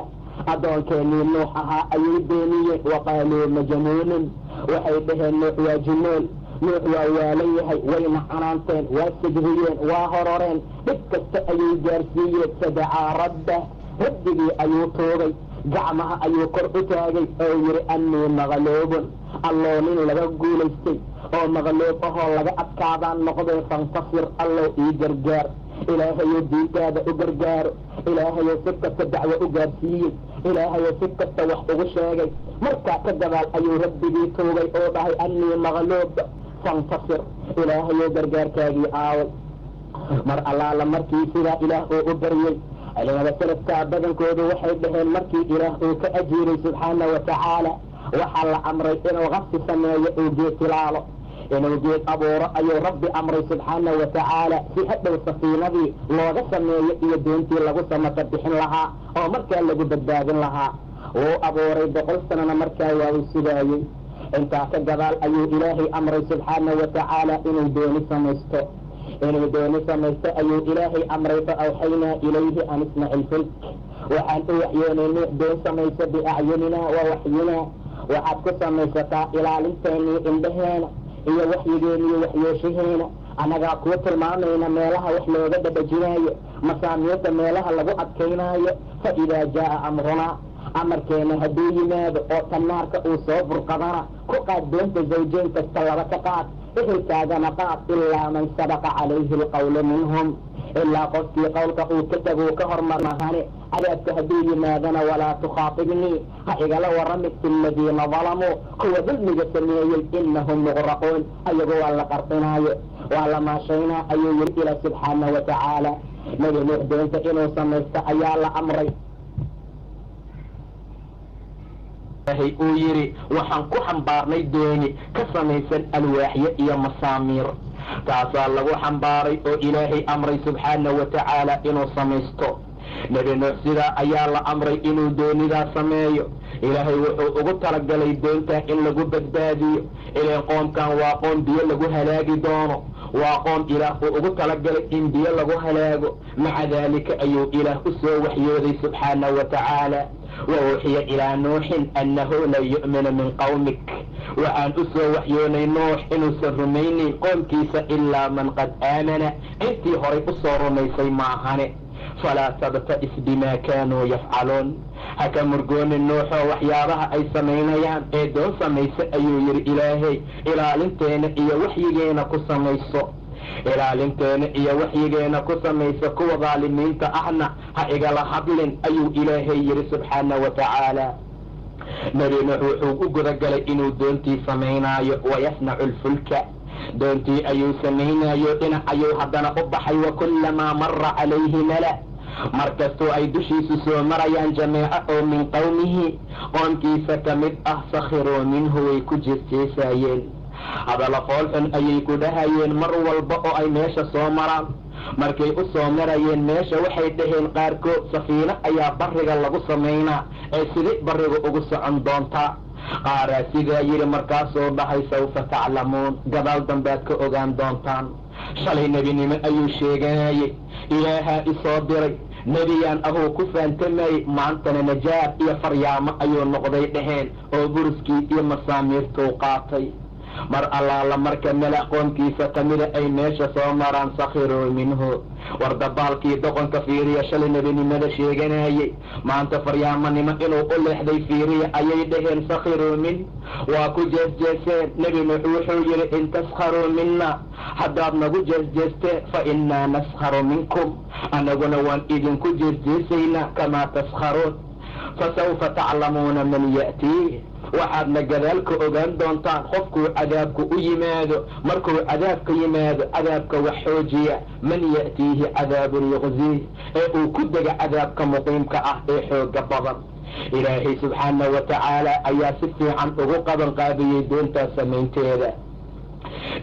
addoonkeenii nuux ahaa ayay beeniyeen. waqaaluu majnuunun, waxay dhaheen nuux waa junool, nuux waa waalan yahay. wayna canaanteen, waa sajriyeen, waa hororeen, dhib kasta ayay gaarsiiyeen. fadacaa rabbah, rabbigii ayuu tuugay, gacmaha ayuu kor u taagay oo yidhi annii maqluubun, alloo nin laga guulaystay oo maqluub ahoo laga adkaadaan noqday. fantasir, allow ii gargaar. ilaahayow diintaada u gargaaro. ilaahayow si kasta dacwo u gaarsiiyey. ilaahayow si kasta wax ugu sheegay. markaa ka gadaal ayuu rabbigii tuugay oo dhahay annii maqluub fantasir, ilaahayow gargaarkaagii aaway. mar allaala markii sidaa ilaah uu u baryey, culimada salafkaa badankoodu waxay dhaheen markii ilaah uu ka ajiiray subxaanahu watacaala, waxaa la amray inuu qafsi sameeyo uu geed tilaalo, inuu geed abuuro ayuu rabbi amray subxaanahu watacaala, si hadhow safiinadii looga sameeyo iyo doontii lagu samata bixin lahaa oo markaa lagu badbaadin lahaa. wuu abuuray 100 sanana markaa waa uu sugaayey. intaa ka gadaal ayuu ilaahay amray subxaanahu watacaala inuu dooni samaysto. ayuu ilaahay amray. fa awxaynaa ilayhi an ismaci ilfulk, waxaan u waxyoonay nuux doon samayso biacyuninaa wa waxyinaa, waxaad ku samaysataa ilaalinteenii indhaheena iyo waxyigeeniyo waxyooshaheena. annagaa kuu tilmaamayna meelaha wax looga dhadhajinaayo, masaamiirta meelaha lagu adkaynaayo. fa idaa jaa'a amrunaa, amarkeena hadduu yimaado oo tanaarka uu soo burqadana, ku qaad doonta zawjeen kasta laba ka qaad, ehelkaagana qaad ilaa man sabaqa calayhi alqawlu minhum, ilaa qofkii qowlka uu ka tago ka hormar mahane cadaabka hadduu yimaadana walaa tukhaatibnii ha igala warami fi aladiina dalamuu kuwa dulmiga sameeyey inahum muqraquun ayagu waa la qarqinaayo waa la maashaynaa ayuu yidhi ilaah subxaanahu watacaala. nebi nuux doonta inuu samaysta ayaa la amray. uu yidhi waxaan ku xambaarnay dooni ka samaysan alwaaxyo iyo masaamiir. taasaa lagu xambaaray oo ilaahay amray subxaanahu watacaala inuu samaysto. nebi nuux sidaa ayaa la amray inuu doonidaa sameeyo. ilaahay wuxuu ugu talagalay doontaa in lagu badbaadiyo. ilaan qoomkan waa qoom biyo lagu halaagi doono, waa qoom ilaah uu ugu talagalay in biyo lagu halaago. maca daalika ayuu ilaah u soo waxyooday subxaanahu watacaala. wauuxiya ilaa nuuxin annahu lan yu'mina min qawmik, waxaan u soo waxyoonay nuux inuusan rumaynin qoomkiisa ilaa man qad aamana, intii horay u soo rumaysay maahane. falaa tabta'is bimaa kaanuu yafcaluun, ha ka murgoonin nuuxoo waxyaabaha ay samaynayaan ee doon samaysa ayuu yidhi ilaahay. ilaalinteena iyo waxyigeena ku samayso, ilaalinteena iyo waxyigeena ku samayso. kuwa dhaalimiinta ahna ha igala hadlin ayuu ilaahay yidhi subxaanahu watacaala. nebi nuux wuxuu u gudagalay inuu doontii samaynaayo. wayasnacu lfulka, doontii ayuu samaynaayo. dhinac ayuu haddana u baxay. wakulamaa mara calayhi mala, markastuu ay dushiisu soo marayaan jameeco oo min qowmihi qoomkiisa ka mid ah sakhiruu minhu way ku jeesjeesaayeen. hadalla foolxun ayay ku dhahayeen mar walba oo ay meesha soo maraan. markay u soo marayeen meesha waxay dhaheen qaarkood safiino ayaa bariga lagu samaynaa ee sidii bariga ugu socon doontaa. qaaraa sidaa yidhi markaasoo dhahay sawfa taclamuun, gadaal dambaad ka ogaan doontaan. shalay nebinimo ayuu sheeganayey, ilaahaa isoo diray, nebiyaan ahuu ku faantamayey. maantana najaar iyo faryaamo ayuu noqday dhaheen oo buruskii iyo masaamiirtuu qaatay. mar allaala marka melax qoomkiisa kamida ay meesha soo maraan sakhiruu minhu. war dabaalkii doqonka fiiriya shalay nebinimada sheeganayey, maanta faryaamonimo inuu u leexday fiiriya ayay dhaheen sakhiruu min, waa ku jeesjeeseen. nebi nuux wuxuu yidhi in taskharuu mina, haddaad nagu jeesjeesteen fa innaa naskharu minkum, annaguna waan idinku jeesjeesaynaa kamaa taskharuun. fasawfa taclamuuna man ya'tiih, waxaadna gadaalka ogaan doontaan qofkuu cadaabku u yimaado. markuu cadaabka yimaado cadaabka wax xoojiya, man ya'tiihi cadaabun yuqziih, ee uu ku dega cadaabka muqiimka ah ee xooga badan. ilaahay subxaanahu watacaala ayaa si fiican ugu qaban qaabiyey doontaa samaynteeda.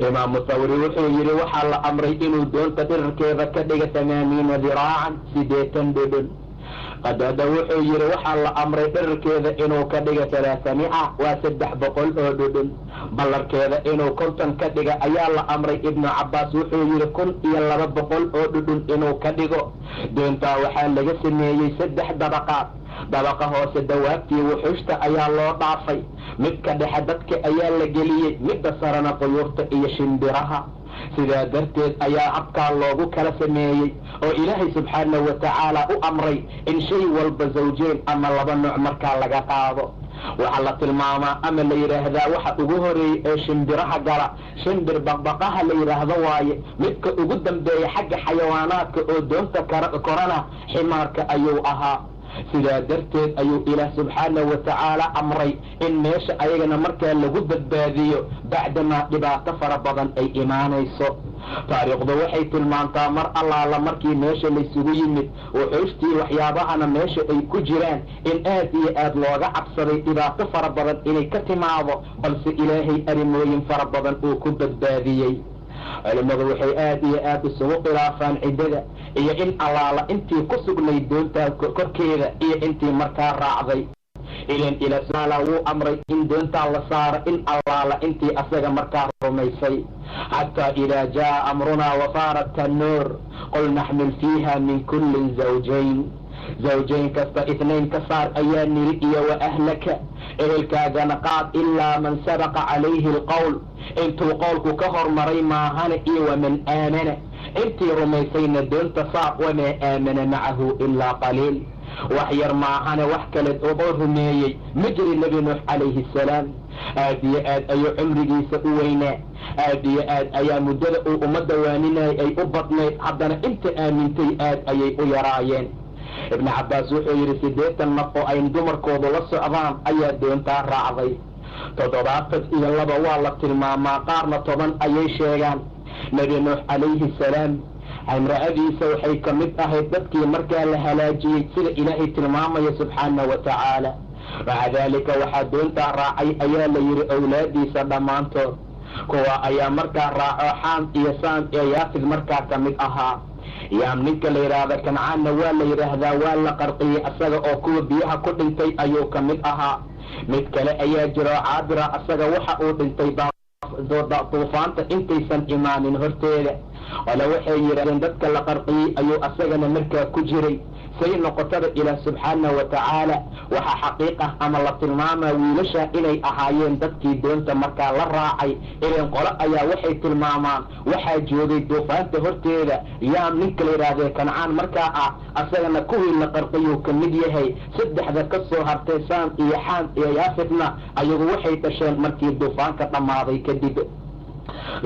imaamu thawri wuxuu yidhi waxaa la amray inuu doonta dhirarkeeda ka dhiga 80 diraacan 80 dhudhun. qadaada wuxuu yidhi waxaa la amray dhirarkeeda inuu ka dhiga 300, waa 300 oo dhudhun. ballarkeeda inuu 50 ka dhiga ayaa la amray. ibnu cabbaas wuxuu yidhi 1200 oo dhudhun inuu ka dhigo. doontaa waxaa laga sameeyey 3 dabaqaad. dabaqa hoose dawaabtii wuxuushta ayaa loo dhaafay, midka dhexe dadka ayaa la geliyey, midda sarena tuyuurta iyo shimbiraha. sidaa darteed ayaa habkaa loogu kala sameeyey oo ilaahay subxaanahu watacaala u amray in shay walba zawjeen ama 2 nooc markaa laga qaado. waxaa la tilmaamaa ama la yidhaahdaa waxa ugu horeeyey ee shimbiraha gala shimbir baqbaqaha la yidhaahdo waaye. midka ugu dambeeya xagga xayawaanaadka oo doonta korana ximaarka ayuu ahaa. sidaa darteed ayuu ilaah subxaanahu watacaala amray in meesha ayagana markaa lagu badbaadiyo bacdamaa dhibaato fara badan ay imaanayso. taariikhdu waxay tilmaantaa mar allaala markii meesha laysugu yimid wuxuushtii waxyaabahana meesha ay ku jiraan in aad iyo aad looga cabsaday dhibaato fara badan inay ka timaado, balse ilaahay arrimooyin fara badan uu ku badbaadiyey. culimmadu waxay aad iyo aad isugu khilaafaan ciddada iyo in allaala intii ku sugnay doontaa korkeeda iyo intii markaa raacday. ilan ilaah subxaana wuu amray in doontaa la saaro in allaala intii asaga markaa rumaysay. xataa idaa jaa amrunaa wafaarat tannuur qul naxmil fiiha min kullin zawjayn zawjayn kasta itnayn ka saar ayaa niri iyo wa ahlaka ehelkaagana qaad ilaa man sabaqa calayhi alqowl intuu qowlku ka hormaray maahane iyo waman aamana intii rumaysayna doonta saar wamaa aamana macahu ilaa qaliil wax yar maahane wax kale oo rumeeyey ma jiri nebi nuux calayhi salaam aad iyo aad ayuu cumrigiisa u weynaa aad iyo aad ayaa muddada uu ummadda waaninayay ay u badnayd haddana inta aamintay aad ayay u yaraayeen ibnu cabbaas wuxuu yidhi 80 naf oo ay dumarkoodu la socdaan ayaa doontaa raacday 72 waa la tilmaamaa qaarna 10 ayay sheegaan nebi nuux calayhi salaam imra'adiisa waxay ka mid ahayd dadkii markaa la halaajiyey sida ilaahay tilmaamaya subxaanahu wa tacaala maca daalika waxaa doontaa raacay ayaa la yidhi awlaadiisa dhammaantood kuwa ayaa markaa raaco xaam iyo saam iyo yaafid markaa ka mid ahaa yaam ninka la yidhaahda kancaanna waa la yidhaahdaa waa la qarqiyey asaga oo kuwa biyaha ku dhintay ayuu ka mid ahaa mid kale ayaa jiro caabira asaga waxa uu dhintay duufaanta intaysan imaanin horteeda wala waxay yidhahdeen dadka la qarqiyey ayuu asagana markaa ku jiray say noqotada ilaah subxaanahu wa tacaala waxaa xaqiiq ah ama la tilmaamaa wiilasha inay ahaayeen dadkii doonta markaa la raacay ileen qole ayaa waxay tilmaamaan waxaa joogay duufaanta horteeda yaam ninka la yidhaahdee kancaan markaa ah asagana kuwii la qarqiyuu ka mid yahay 3 ka soo hartay saam iyo xaam iyo yaafidna ayagu waxay dhasheen markii duufaanka dhammaaday kadib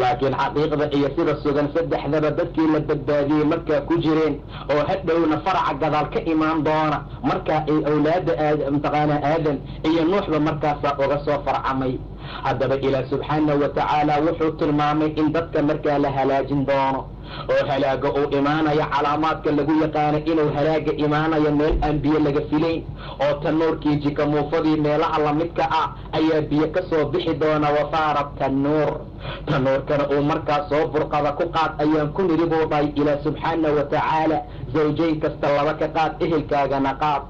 laakiin xaqiiqda iyo sida sugan 3daba dadkii la badbaadiyey markaa ku jireen oo hadhowna faraca gadaal ka imaan doona markaa ay awlaada mtaqaana aadan iyo nuuxba markaasaa uga soo farcamay haddaba ilaah subxaanahu wa tacaala wuxuu tilmaamay in dadka markaa la halaajin doono oo halaaga uu imaanayo calaamaadka lagu yaqaano inuu halaaga imaanayo meel aan biyo laga filayn oo tanuurkii jikamuufadii meelaha lamidka ah ayaa biyo ka soo bixi doona wafaara tanuur tanuurkana uu markaa soo burqada ku qaad ayaan ku niri buu dhahay ilaah subxaanahu wa tacaala zawjayn kasta 2 ka qaad ehelkaagana qaad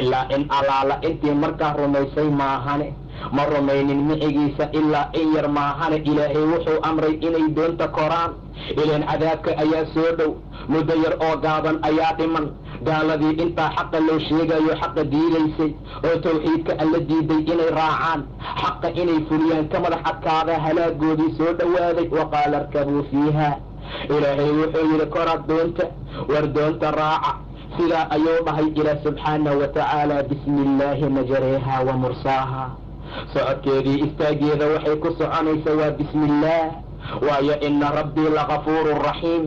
ilaa in alaala intii markaa rumaysay maahane ma rumaynin micigiisa ilaa in yar maahane ilaahay wuxuu amray inay doonta koraan ilaan cadaabka ayaa soo dhow muddo yar oo gaaban ayaa dhiman gaaladii intaa xaqa loo sheegayo xaqa diidaysay oo tawxiidka alla diiday inay raacaan xaqa inay fuliyaan ka madax adkaada halaagoodii soo dhowaaday waqaala arkabuu fiiha ilaahay wuxuu yidhi koraad doonta war doonta raaca sidaa ayuu dhahay ilaah subxaanahu wa tacaala bismi illaahi majreeha wa mursaaha socodkeedii istaageeda waxay ku soconaysa waa bismi illaah waayo ina rabbii lagafuurun raxiim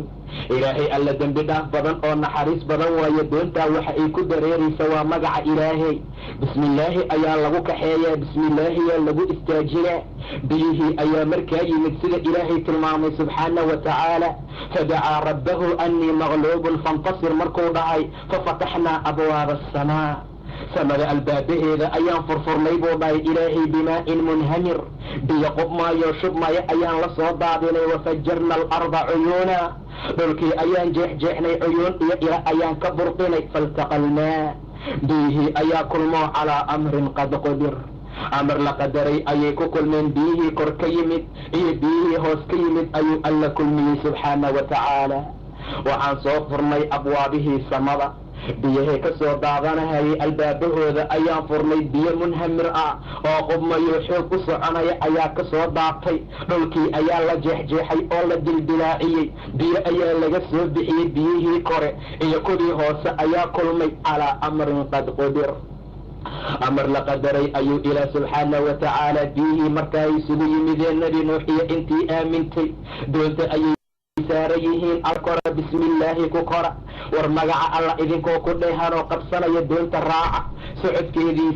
ilaahay alla dembi dhaaf badan oo naxariis badan waayo doontaa waxa ay ku dareeraysa waa magaca ilaahay bismi illaahi ayaa lagu kaxeeyaa bismi illaahi yaa lagu istaajinaa biyihii ayaa markaa yimid sida ilaahay tilmaamay subxaanahu wa tacaala fadacaa rabbahu annii maqluubun fantasir markuu dhahay fafataxnaa abwaaba asamaa samada albaabaheeda ayaan furfurnay buu dhahay ilaahay bimaa'in munhamir biyo qubmaayo shubmaya ayaan la soo daadinay wafajarna alarda cuyuuna dhulkii ayaan jeexjeexnay cuyuun iyo ila ayaan ka burqinay faltaqalnaa biyihii ayaa kulmoo calaa amrin qad qudir amar la qadaray ayay ku kulmeen biyihii kor ka yimid iyo biyihii hoos ka yimid ayuu alla kulmiyey subxaanahu wa tacaala waxaan soo furnay abwaabihii samada biyahee ka soo daadanahayay albaabahooda ayaan furnay biyo munhamir ah oo qubmayo xoog u soconaya ayaa ka soo daatay dhulkii ayaa la jeexjeexay oo la dildilaaciyey biyo ayaa laga soo bixiyey biyihii kore iyo kuwii hoose ayaa kulmay calaa amrin qad qudir amar la qadaray ayuu ilaah subxaanahu wa tacaala biyihii markaa isugu yimideen nebi nuux iyo intii aamintay doonta ayay saaran yihiin alkora bismi illaahi ku kora war magaca alla idinkoo ku dheehanoo qabsanaya doonta raaca socodkeedii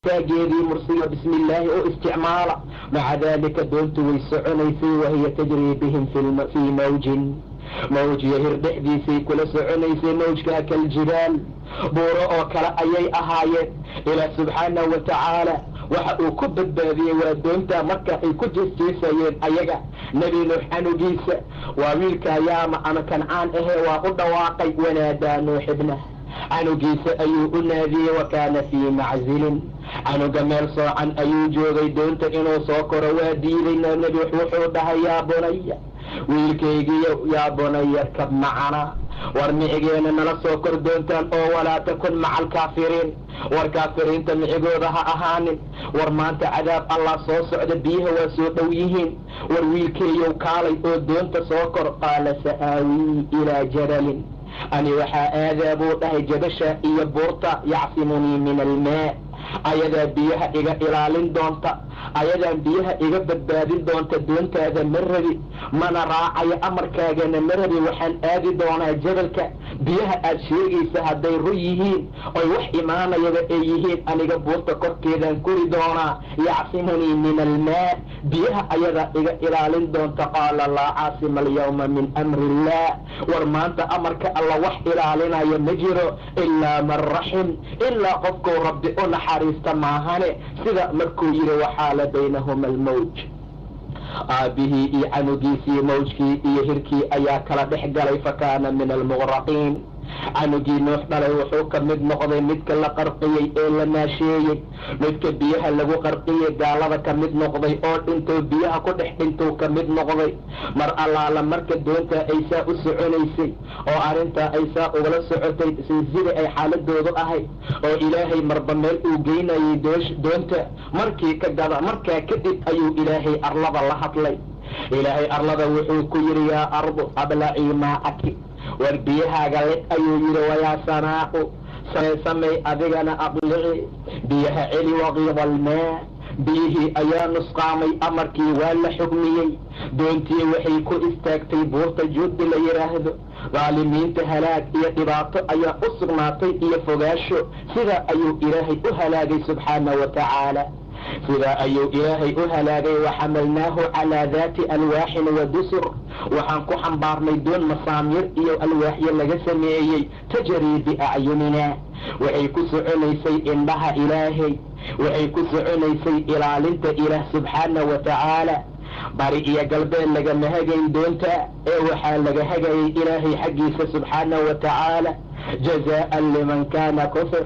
taageedii mursiga bismi illaahi oo isticmaala maca daalika doontu way soconaysay wahiya tajrii bihim fii mawjin mawjiya hir dhexdiisay kula soconaysay mawjkaa kaljibaal buuro oo kale ayay ahaayeen ilaah subxaanahu wa tacaala waxa uu ku badbaadiyey waa doontaa marka ay ku jeesjeesayeen ayaga nebi nuux canugiisa waa wiilkaa yaama ama kancaan ahee waa u dhawaaqay wanaadaa nuux ibnah canugiisa ayuu u naadiyey wa kaana fii maczilin canuga meel soocan ayuu joogay doonta inuu soo koro waa diiday nebi wuxuu dhahay yaa bunaya wiilkaygiiyo yaa bunaya kab macana war micigeena nala soo kor doontaan oo walaa takun maca alkaafiriin war kaafiriinta micigooda ha ahaanin war maanta cadaab allah soo socda biyaha waa soo dhow yihiin war wiilkeeyow kaalay oo doonta soo kor qaala sa'aawii ilaa jabalin ani waxaa aadaa buu dhahay jabasha iyo buurta yacsimunii min almaa ayadaa biyaha iga ilaalin doonta ayadaan biyaha iga badbaadin doonta doontaada ma rabi mana raacayo amarkaagana ma rabi waxaan aadi doonaa jabalka biyaha aad sheegaysa hadday ru yihiin oy wax imaanayaba ay yihiin aniga buurta korkeedaan kori doonaa yacsimunii min almaa biyaha ayadaa iga ilaalin doonta qaala laa caasima alyawma min amri illah war maanta amarka alla wax ilaalinaya ma jiro ilaa man raxim ilaa qofkuu rabbi u naxariista maahane sida markuu yidhi waxaala baynahuma almawj aabihii iyo canugiisii mawjkii iyo hirkii ayaa kala dhex galay fakaana min almuqraqiin canugii nuux dhalay wuxuu ka mid noqday midka la qarqiyey ee la naasheeyey midka biyaha lagu qarqiyey gaalada ka mid noqday oo dhintou biyaha ku dhex dhintou ka mid noqday mar allaala marka doontaa ay saa u soconaysay oo arrintaa ay saa ugala socotay sida ay xaaladoodu ahayd oo ilaahay marba meel uu geynayay doonta markaa kadib ayuu ilaahay arlada la hadlay ilaahay arlada wuxuu ku yidhi yaa ardu ablacii maacaki war biyahaaga lid ayuu yidhi wayaa sanaa'u samay adigana aqlici biyaha celi waqiida almaa biyihii ayaa nusqaamay amarkii waa la xugmiyey doontii waxay ku istaagtay buurta juudi la yidhaahdo dhaalimiinta halaag iyo dhibaato ayaa u sugnaatay iyo fogaasho sidaa ayuu ilaahay u halaagay subxaanahu wa tacaala sidaa ayuu ilaahay u halaagay waxamalnaahu calaa daati alwaaxin wa dusur waxaan ku xambaarnay doon masaamiir iyo alwaaxyo laga sameeyey tajrii biacyunina waxay ku soconaysay indhaha ilaahay waxay ku soconaysay ilaalinta ilaah subxaanahu wa tacaala bari iyo galbeed lagama hagayn doonta ee waxaa laga hagayay ilaahay xaggiisa subxaanahu wa tacaala jazaa'an liman kaana kufir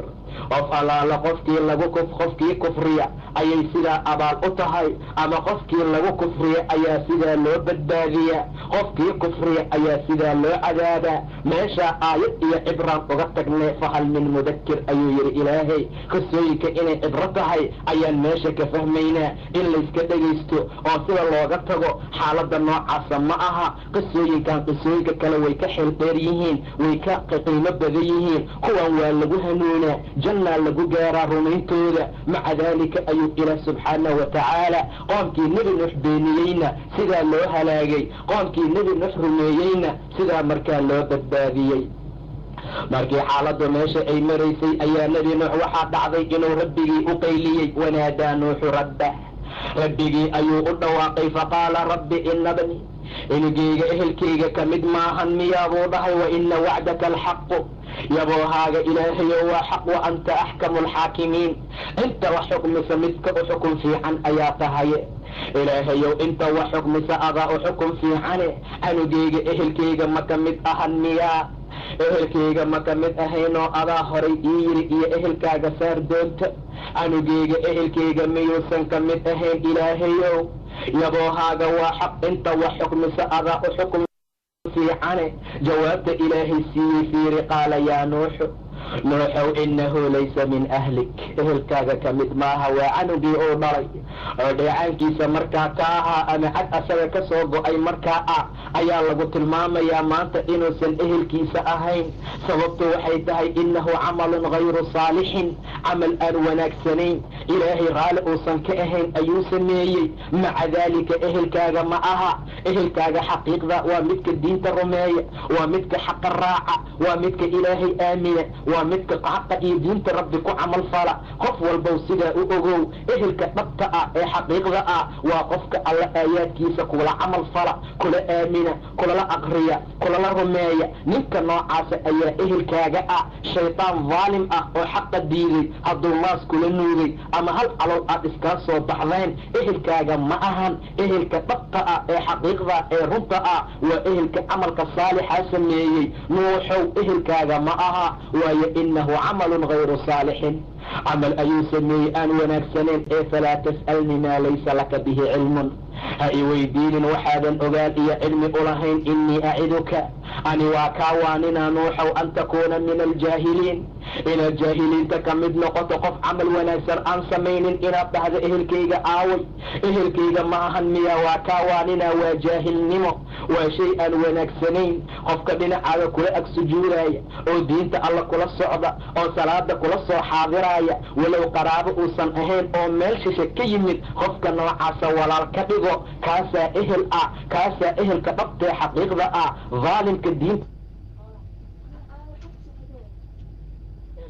qof allaala qofkii kufriya ayay sidaa abaal u tahay ama qofkii lagu kufriya ayaa sidaa loo badbaadiya qofkii kufriya ayaa sidaa loo cadaabaa meeshaa aayad iyo cibraan uga tagnay fahal min mudakir ayuu yidhi ilaahay qisooyinka inay cibro tahay ayaan meesha ka fahmaynaa in layska dhegaysto oo sida looga tago xaaladda noocaasa ma aha qisooyinka kale way ka xeel dheer yihiin way ka qiimo badan yihiin kuwan waa lagu hanuunaa jannaa lagu gaaraa rumayntooda maca daalika ayuu ilaah subxaanahu wa tacaala qoomkii nebi nuux beeniyeyna sidaa loo halaagay qoomkii nebi nuux rumeeyeyna sidaa markaa loo badbaadiyey markii xaaladdu meesha ay maraysay ayaa nebi nuux waxaa dhacday inuu rabbigii u qayliyey wanaadaa nuuxu rabbah rabbigii ayuu u dhawaaqay faqaala rabbi ina bni inugeyga ehelkayga ka mid maahan miyaabuu dhahay wa ina wacdaka alxaqu yaboohaaga ilaahayo waa xaq wa anta axkamu alxaakimiin inta wax xukmisa midka u xukun fiican ayaa tahaye ilaahayow inta wax xukmisa adaa u xukun fiicane canugeyga ehelkayga ma ka mid ahan miyaa ehelkayga ma ka mid ahaynoo adaa horay ii yidhi iyo ehelkaaga saar doonta canugeyga ehelkayga miyuusan ka mid ahayn ilaahayow yaboohaaga waa xaq inta wax xukmisa adaa u xukun fiicane jawaabta ilaahay siiyey fiiri qaala yaa nuuxu nuuxow inahu laysa min ahlik ehelkaaga ka mid maaha waa canugii uu dhalay oo dheecaankiisa markaa ka ahaa ama cad asaga ka soo go-ay markaa ah ayaa lagu tilmaamayaa maanta inuusan ehelkiisa ahayn sababtu waxay tahay inahu camalun gayru saalixin camal aan wanaagsanayn ilaahay raali uusan ka ahayn ayuu sameeyey maca daalika ehelkaaga ma aha ehelkaaga xaqiiqda waa midka diinta rumeeya waa midka xaqa raaca waa midka ilaahay aamina waa midka xaqa iyo diinta rabbi ku camal fala qof walbow sidaa u ogow ehelka dhabta ah ee xaqiiqda ah waa qofka alla aayaadkiisa kula camal fala kula aamina kulala aqriya kulala rumeeya ninka noocaasa ayaa ehelkaaga ah shaytaan dhaalim ah oo xaqa diiday hadduu maas kula nuugay ama hal calow aad iskaa soo baxdeen ehelkaaga ma ahan ehelka dhabta ah ee xaqiiqda ee runta ah waa ehelka camalka saalixa sameeyey nuuxow ehelkaaga ma aha waayo inahu camalun gayru saalixin camal ayuu sameeyey aan wanaagsanayn ee falaa tas'alni maa laysa laka bihi cilmun ha i weydiinin waxaadan ogaan iyo cilmi ulahayn inii aciduka ani waa kaa waaninaa nuuxow an takuuna min aljaahiliin inaad jaahiliinta ka mid noqoto qof camal wanaagsan aan samaynin inaad dhahdo ehelkayga aaway ehelkayga ma ahan miya waa kaa waaninaa waa jaahilnimo waa shay aan wanaagsanayn qofka dhinacaaga kula ag sujuudaya oo diinta alla kula socda oo salaada kula soo xaadiraaya walow qaraabo uusan ahayn oo meel shishe ka yimid qofka noocaasa walaal ka dhigo kaasaa ehel ah kaasaa ehelka dhabtee xaqiiqda ah daalimka diinta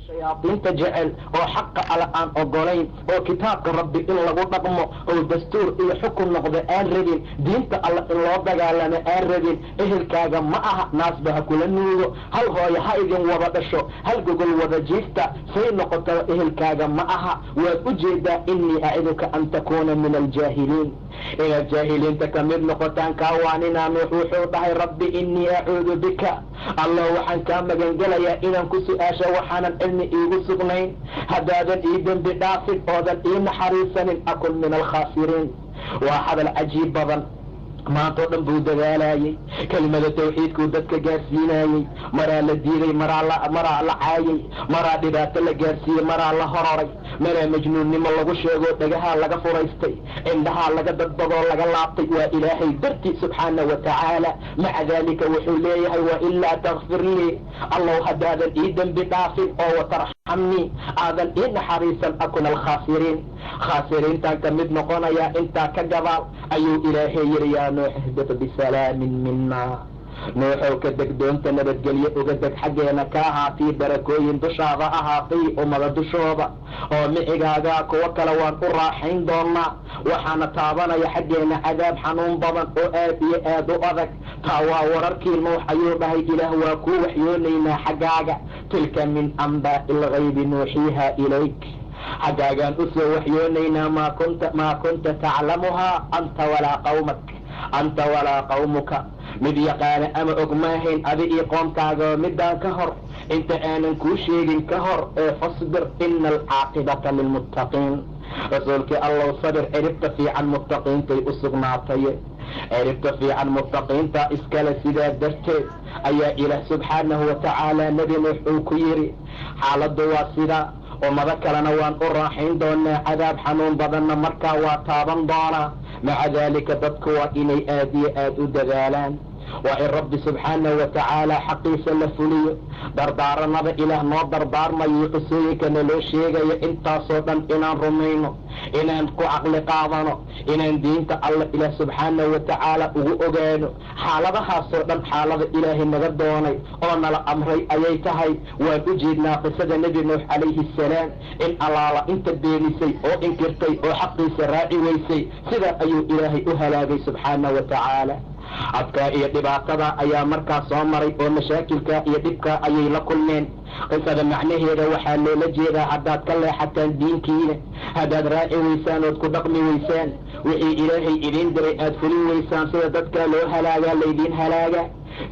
shayaadiinta jecel oo xaqa alle aan ogolayn oo kitaabka rabbi in lagu dhaqmo oo dastuur iyo xukun noqdo aan rabin diinta alle in loo dagaalamo aan rabin ehelkaaga ma aha naasba ha kula nuugo hal hooyo ha idin wada dhasho hal gogol wada jiifta say noqotaba ehelkaaga ma aha waad u jeedaa inii aciduka an takuuna min aljaahiliin inaad jaahiliinta ka mid noqotaan kaa waaninaa nuux wuxuu dhahay rabbi inii acuudu bika allah waxaan kaa magangelayaa inaan ku su-aasha waxaanan cilmi iigu sugnayn haddaadan ii dembi dhaafin oodan ii naxariisanin akun min alkhaasiriin waa hadal cajiib badan maanta oo dhan buu dadaalayey kelimada tawxiidkuu dadka gaarsiinayey maraa la diiday maraa la caayay maraa dhibaato la gaarsiiyey maraa la hororay maraa majnuunnimo lagu sheegoo dhagahaa laga furaystay indhahaa laga dadbadoo laga laabtay waa ilaahay dartii subxaana wa tacaala maca daalika wuxuu leeyahay wailaa takfir lii allow haddaadan ii dembi dhaafin oo watarxamnii aadan ii naxariisan akun alkhaasiriin khaasiriintaan ka mid noqonayaa intaa ka gabaal ayuu ilaahay yidhi yaa nuux ihbit bisalaamin mina nuuxow ka deg doonta nabadgelyo uga deg xaggeena ka ahaatii barakooyin dushaada ahaatay ummada dushooda oo micigaagaa kuwo kale waan u raaxayn doonaa waxaana taabanaya xaggeena cadaab xanuun badan oo aad iyo aad u adag taa waa wararkii nuux ayuu dhahay ilaah waa kuu waxyoonaynaa xaggaaga tilka min anbaa'i ilgaybi nuuxiiha ilayk xaggaagaan u soo waxyoonaynaa maa kunta taclamuhaa anta walaa qawmuka mid yaqaana ama og maahayn adi iyo qoomkaaga midaan ka hor inta aanan kuu sheegin ka hor ee fasbir ina alcaaqibata lilmuttaqiin rasuulkii allow sabir ciribta fiican muttaqiintay u sugnaatay ciribta fiican muttaqiinta iskale sidaa darteed ayaa ilaah subxaanahu wa tacaala nebi nuux uu ku yidhi xaaladdu waa sidaa ummado kalena waan u raaxayn doonaa cadaab xanuun badanna markaa waa taaban doonaa maca daalika dadku waa inay aad iyo aad u dadaalaan waa in rabbi subxaanahu wa tacaala xaqiisa la fuliyo dardaaranada ilaah noo dardaarmayo qisooyinkana loo sheegayo intaasoo dhan inaan rumayno inaan ku caqli qaadano inaan diinta alla ilaah subxaanahu wa tacaala ugu ogaano xaaladahaasoo dhan xaalada ilaahay naga doonay oo nala amray ayay tahay waan u jeednaa qisada nebi nuux calayhi assalaam in allaala inta beenisay oo inkirtay oo xaqiisa raaci weysay sidaa ayuu ilaahay u halaagay subxaanahu wa tacaala adkaa iyo dhibaatada ayaa markaa soo maray oo mashaakilka iyo dhibka ayay la kulmeen qisada macnaheeda waxaa loola jeedaa haddaad ka leexataan diinkiina haddaad raaci weysaan ood ku dhaqmi weysaan wixii ilaahay idiin diray aad fulin weysaan sida dadka loo halaagaa laydiin halaaga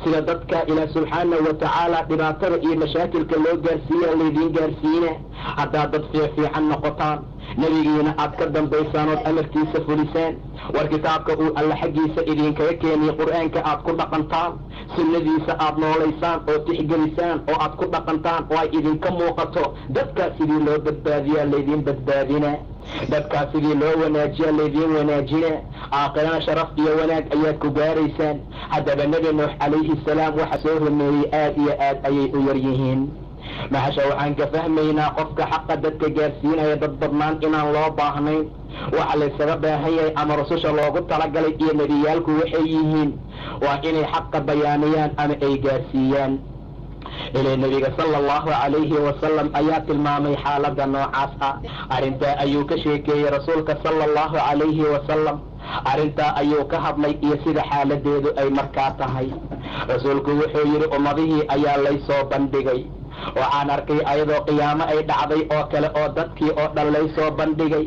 sida dadka ilaah subxaanahu wa tacaala dhibaatada iyo mashaakilka loo gaarsiiya laydiin gaarsiina haddaad dad fiican noqotaan nebigiina aad ka dambaysaan ood amarkiisa fulisaan war kitaabka uu alla xaggiisa idinkaga keeniyay qur-aanka aad ku dhaqantaan sunnadiisa aad noolaysaan oo tixgelisaan oo aad ku dhaqantaan oo ay idinka muuqato dadkaas sidii loo badbaadiyaa laydiin badbaadinaa dadkaas sidii loo wanaajiyaa laydiin wanaajinaa aakhirana sharaf iyo wanaag ayaad ku gaaraysaan haddaba nebi nuux calayhi salaam waxa soo rumeeyey aad iyo aad ayay u yar yihiin maxasha waxaan ka fahmaynaa qofka xaqa dadka gaarsiinaya dad badnaan inaan loo baahnayn waxa laysaga baahan yahay ama rususha loogu talagalay iyo nebiyaalku waxay yihiin waa inay xaqa bayaaniyaan ama ay gaarsiiyaan ilaa nebiga sala allahu calayhi wasalam ayaa tilmaamay xaalada noocaas ah arrintaa ayuu ka sheekeeyey rasuulka sala allahu calayhi wasalam arrintaa ayuu ka hadlay iyo sida xaaladeedu ay markaa tahay rasuulku wuxuu yidhi ummadihii ayaa laysoo bandhigay waxaan arkay ayadoo qiyaamo ay dhacday oo kale oo dadkii oo dhan laysoo bandhigay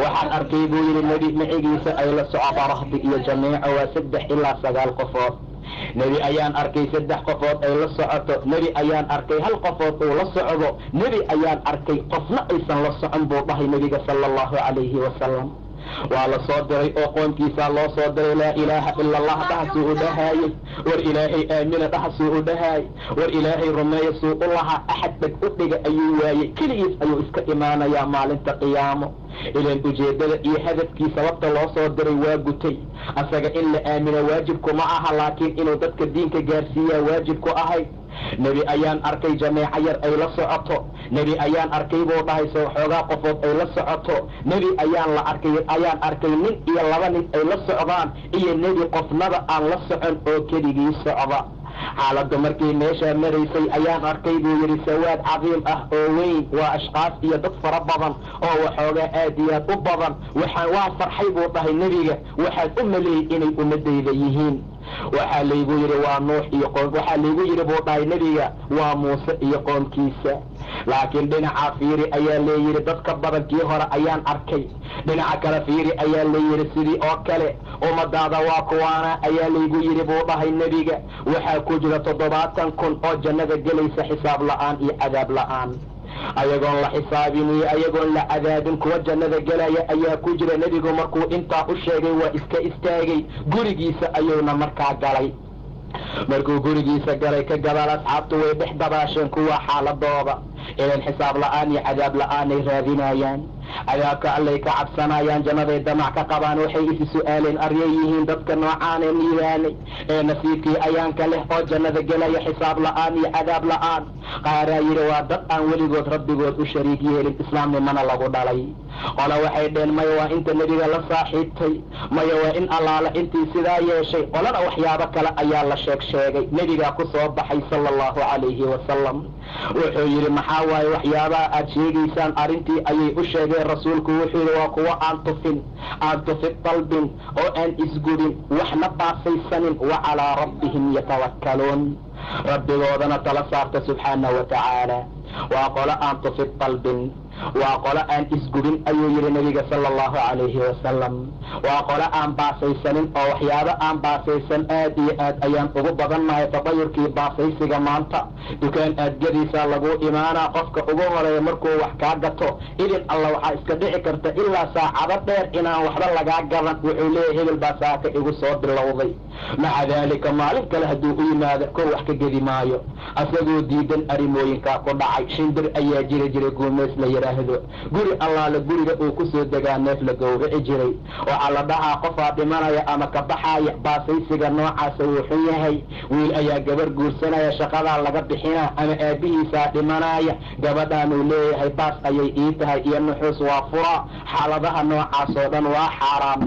waxaan arkay buu yidhi nebi micigiisa ay la socoto rahdi iyo jamiico waa 3 ilaa 9 qofood nebi ayaan arkay 3 qofood ay la socoto nebi ayaan arkay 1 qofood uu la socdo nebi ayaan arkay qofna aysan la socon buu dhahay nebiga sala allahu calayhi wasalam waa la soo diray oo qoomkiisaa loo soo diray laa ilaaha ila allah dhahasuu u dhahaayey war ilaahay aamina dhahasuu u dhahaayey war ilaahay rumeeya suu u lahaa axad dheg u dhiga ayuu waayey keligiis ayuu iska imaanayaa maalinta qiyaamo ilan ujeedada iyo hadafkii sababta loo soo diray waa gutay asaga in la aamino waajibku ma aha laakiin inuu dadka diinka gaarsiiyaa waajib ku ahayd nebi ayaan arkay jameeco yar ay la socoto nebi ayaan arkay buu dhahay soo xoogaa qofood ay la socoto nebi ayaan arkay nin iyo laba nin ay la socdaan iyo nebi qofnaba aan la socon oo keligii socda xaaladdu markii meeshaa maraysay ayaan arkay buu yidhi sawaad cadiim ah oo weyn waa ashkaas iyo dad fara badan oo waxoogaa aad iyo aad u badan waa farxay buu dhahay nebiga waxaad u maleeyey inay ummadayda yihiin waxaa laygu yidhi waa nuux iyo waxaa laygu yidhi buu dhahay nebiga waa muuse iyo qoomkiisa laakiin dhinaca fiiri ayaa leeyidhi dad ka badan kii hore ayaan arkay dhinaca kale fiiri ayaa layidhi sidii oo kale ummadaada waa kuwaana ayaa laygu yidhi buu dhahay nebiga waxaa ku jira 70,000 oo jannada gelaysa xisaab la'aan iyo cadaab la'aan ayagoon la xisaabin iyo ayagoon la cadaabin kuwa jannada gelaya ayaa ku jira nebigu markuu intaa u sheegay waa iska istaagay gurigiisa ayuuna markaa galay markuu gurigiisa galay ka gadaal asxaabtu way dhex dabaasheen kuwa xaaladooda ilan xisaab la'aan iyo cadaab la'aanay raadinayaan cadaabka allay ka cabsanayaan jannaday damac ka qabaan waxay isi su'aaleen aryay yihiin dadka noocaan ee niidaanay ee nasiibkii ayaanka leh oo jannada gelaya xisaab la'aan iyo cadaab la'aan qaaraa yidhi waa dad aan weligood rabbigood u shariik yeelin islaamnimana lagu dhalay qola waxay dheen maya waa inta nebiga la saaxiibtay maya waa in allaala intii sidaa yeeshay qolana waxyaabo kale ayaa la sheegay nebigaa ku soo baxay sala allahu calayhi wasalam wuxuu yidhi maxaa waaye waxyaabaha aad sheegaysaan arrintii ayay u sheegeen rasuulku wuxuu yidhi waa kuwo aan tufin dalbin oo aan isgudin waxna baasaysanin wa calaa rabbihim yatawakkaluun rabbigoodana tala saarta subxaanahu wa tacaala waa qolo aan tufid dalbin waa qolo aan isgubin ayuu yidhi nebiga sala allahu calayhi wasalam waa qolo aan baasaysanin oo waxyaabo aan baasaysan aad iyo aad ayaan ugu badannahay tadayurkii baasaysiga maanta dukaan aad gadiisaa lagu imaanaa qofka ugu horeeya markuu wax kaa gato idin alla waxaa iska dhici karta ilaa saacado dheer inaan waxba lagaa gadan wuxuu leeyahay hebel baa saaka igu soo bilowday maca daalika maalin kale hadduu u yimaado kor wax ka gedi maayo asagoo diidan arrimooyinkaa ku dhacay shimbir ayaa jira guumeys la yidhaahdo guri allaala guriga uu ku soo degaa neef la gowrici jiray waxaa la dhahaa qofaa dhimanaya ama ka baxaaya baasaysiga noocaasa wuxuu yahay wiil ayaa gabar guursanaya shaqadaa laga bixinaa ama aabbihiisaa dhimanaya gabadhaanuu leeyahay baas ayay ii tahay iyo nuxuus waa fura xaaladaha noocaas oo dhan waa xaaraam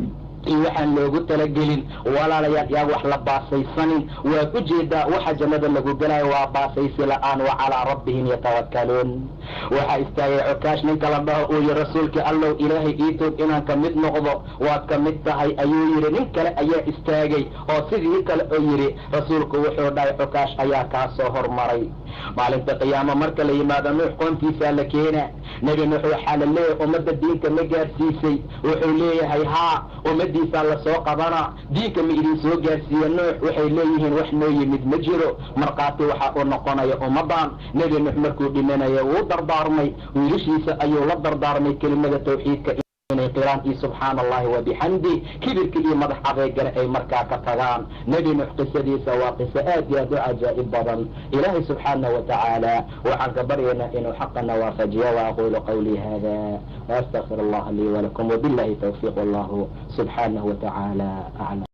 iyo waxaan loogu talagelin walaalayaal yaa wax la baasaysanin waad u jeedaa waxa jannada lagu gelayo waa baasaysi la'aan wa calaa rabbihim yatawakkaluun waxaa istaagay cokaash ninka la dhaho uu yidhi rasuulkii allow ilaahay ii toog inaan ka mid noqdo waad ka mid tahay ayuu yidhi nin kale ayaa istaagay oo sidii kale oo yidhi rasuulku wuxuu dhahay cokaash ayaa kaa soo hormaray maalinta qiyaamo marka la yimaado nuux qoontiisaa la keenaa nebi nuux waxaa la leeyahay ummadda diinka ma gaarsiisay wuxuu leeyahay haa ummadiisaa la soo qabanaa diinka ma idin soo gaarsiiye nuux waxay leeyihiin wax noo yimid ma jiro markhaati waxaa uu noqonaya ummadan nebi nuux markuu dhimanaya wuu dardaarmay wiilashiisa ayuu la dardaarmay kelimada tawxiidka inay qiraan iyo subxaana allahi wabixamdi kibirka iyo madax adeegana ay markaa ka tagaan nebi nuux qisadiisa waa qiso aad iyo aad u cajaa'ib badan ilaahay subxaanahu wa tacaala waxaan ka baryaynaa inuu xaqana waafajiyo waaqulu qawlii hada waastaqfir allaha lii walakum wabillahi tawfiiq wallahu subxaanahu wa tacaala aclam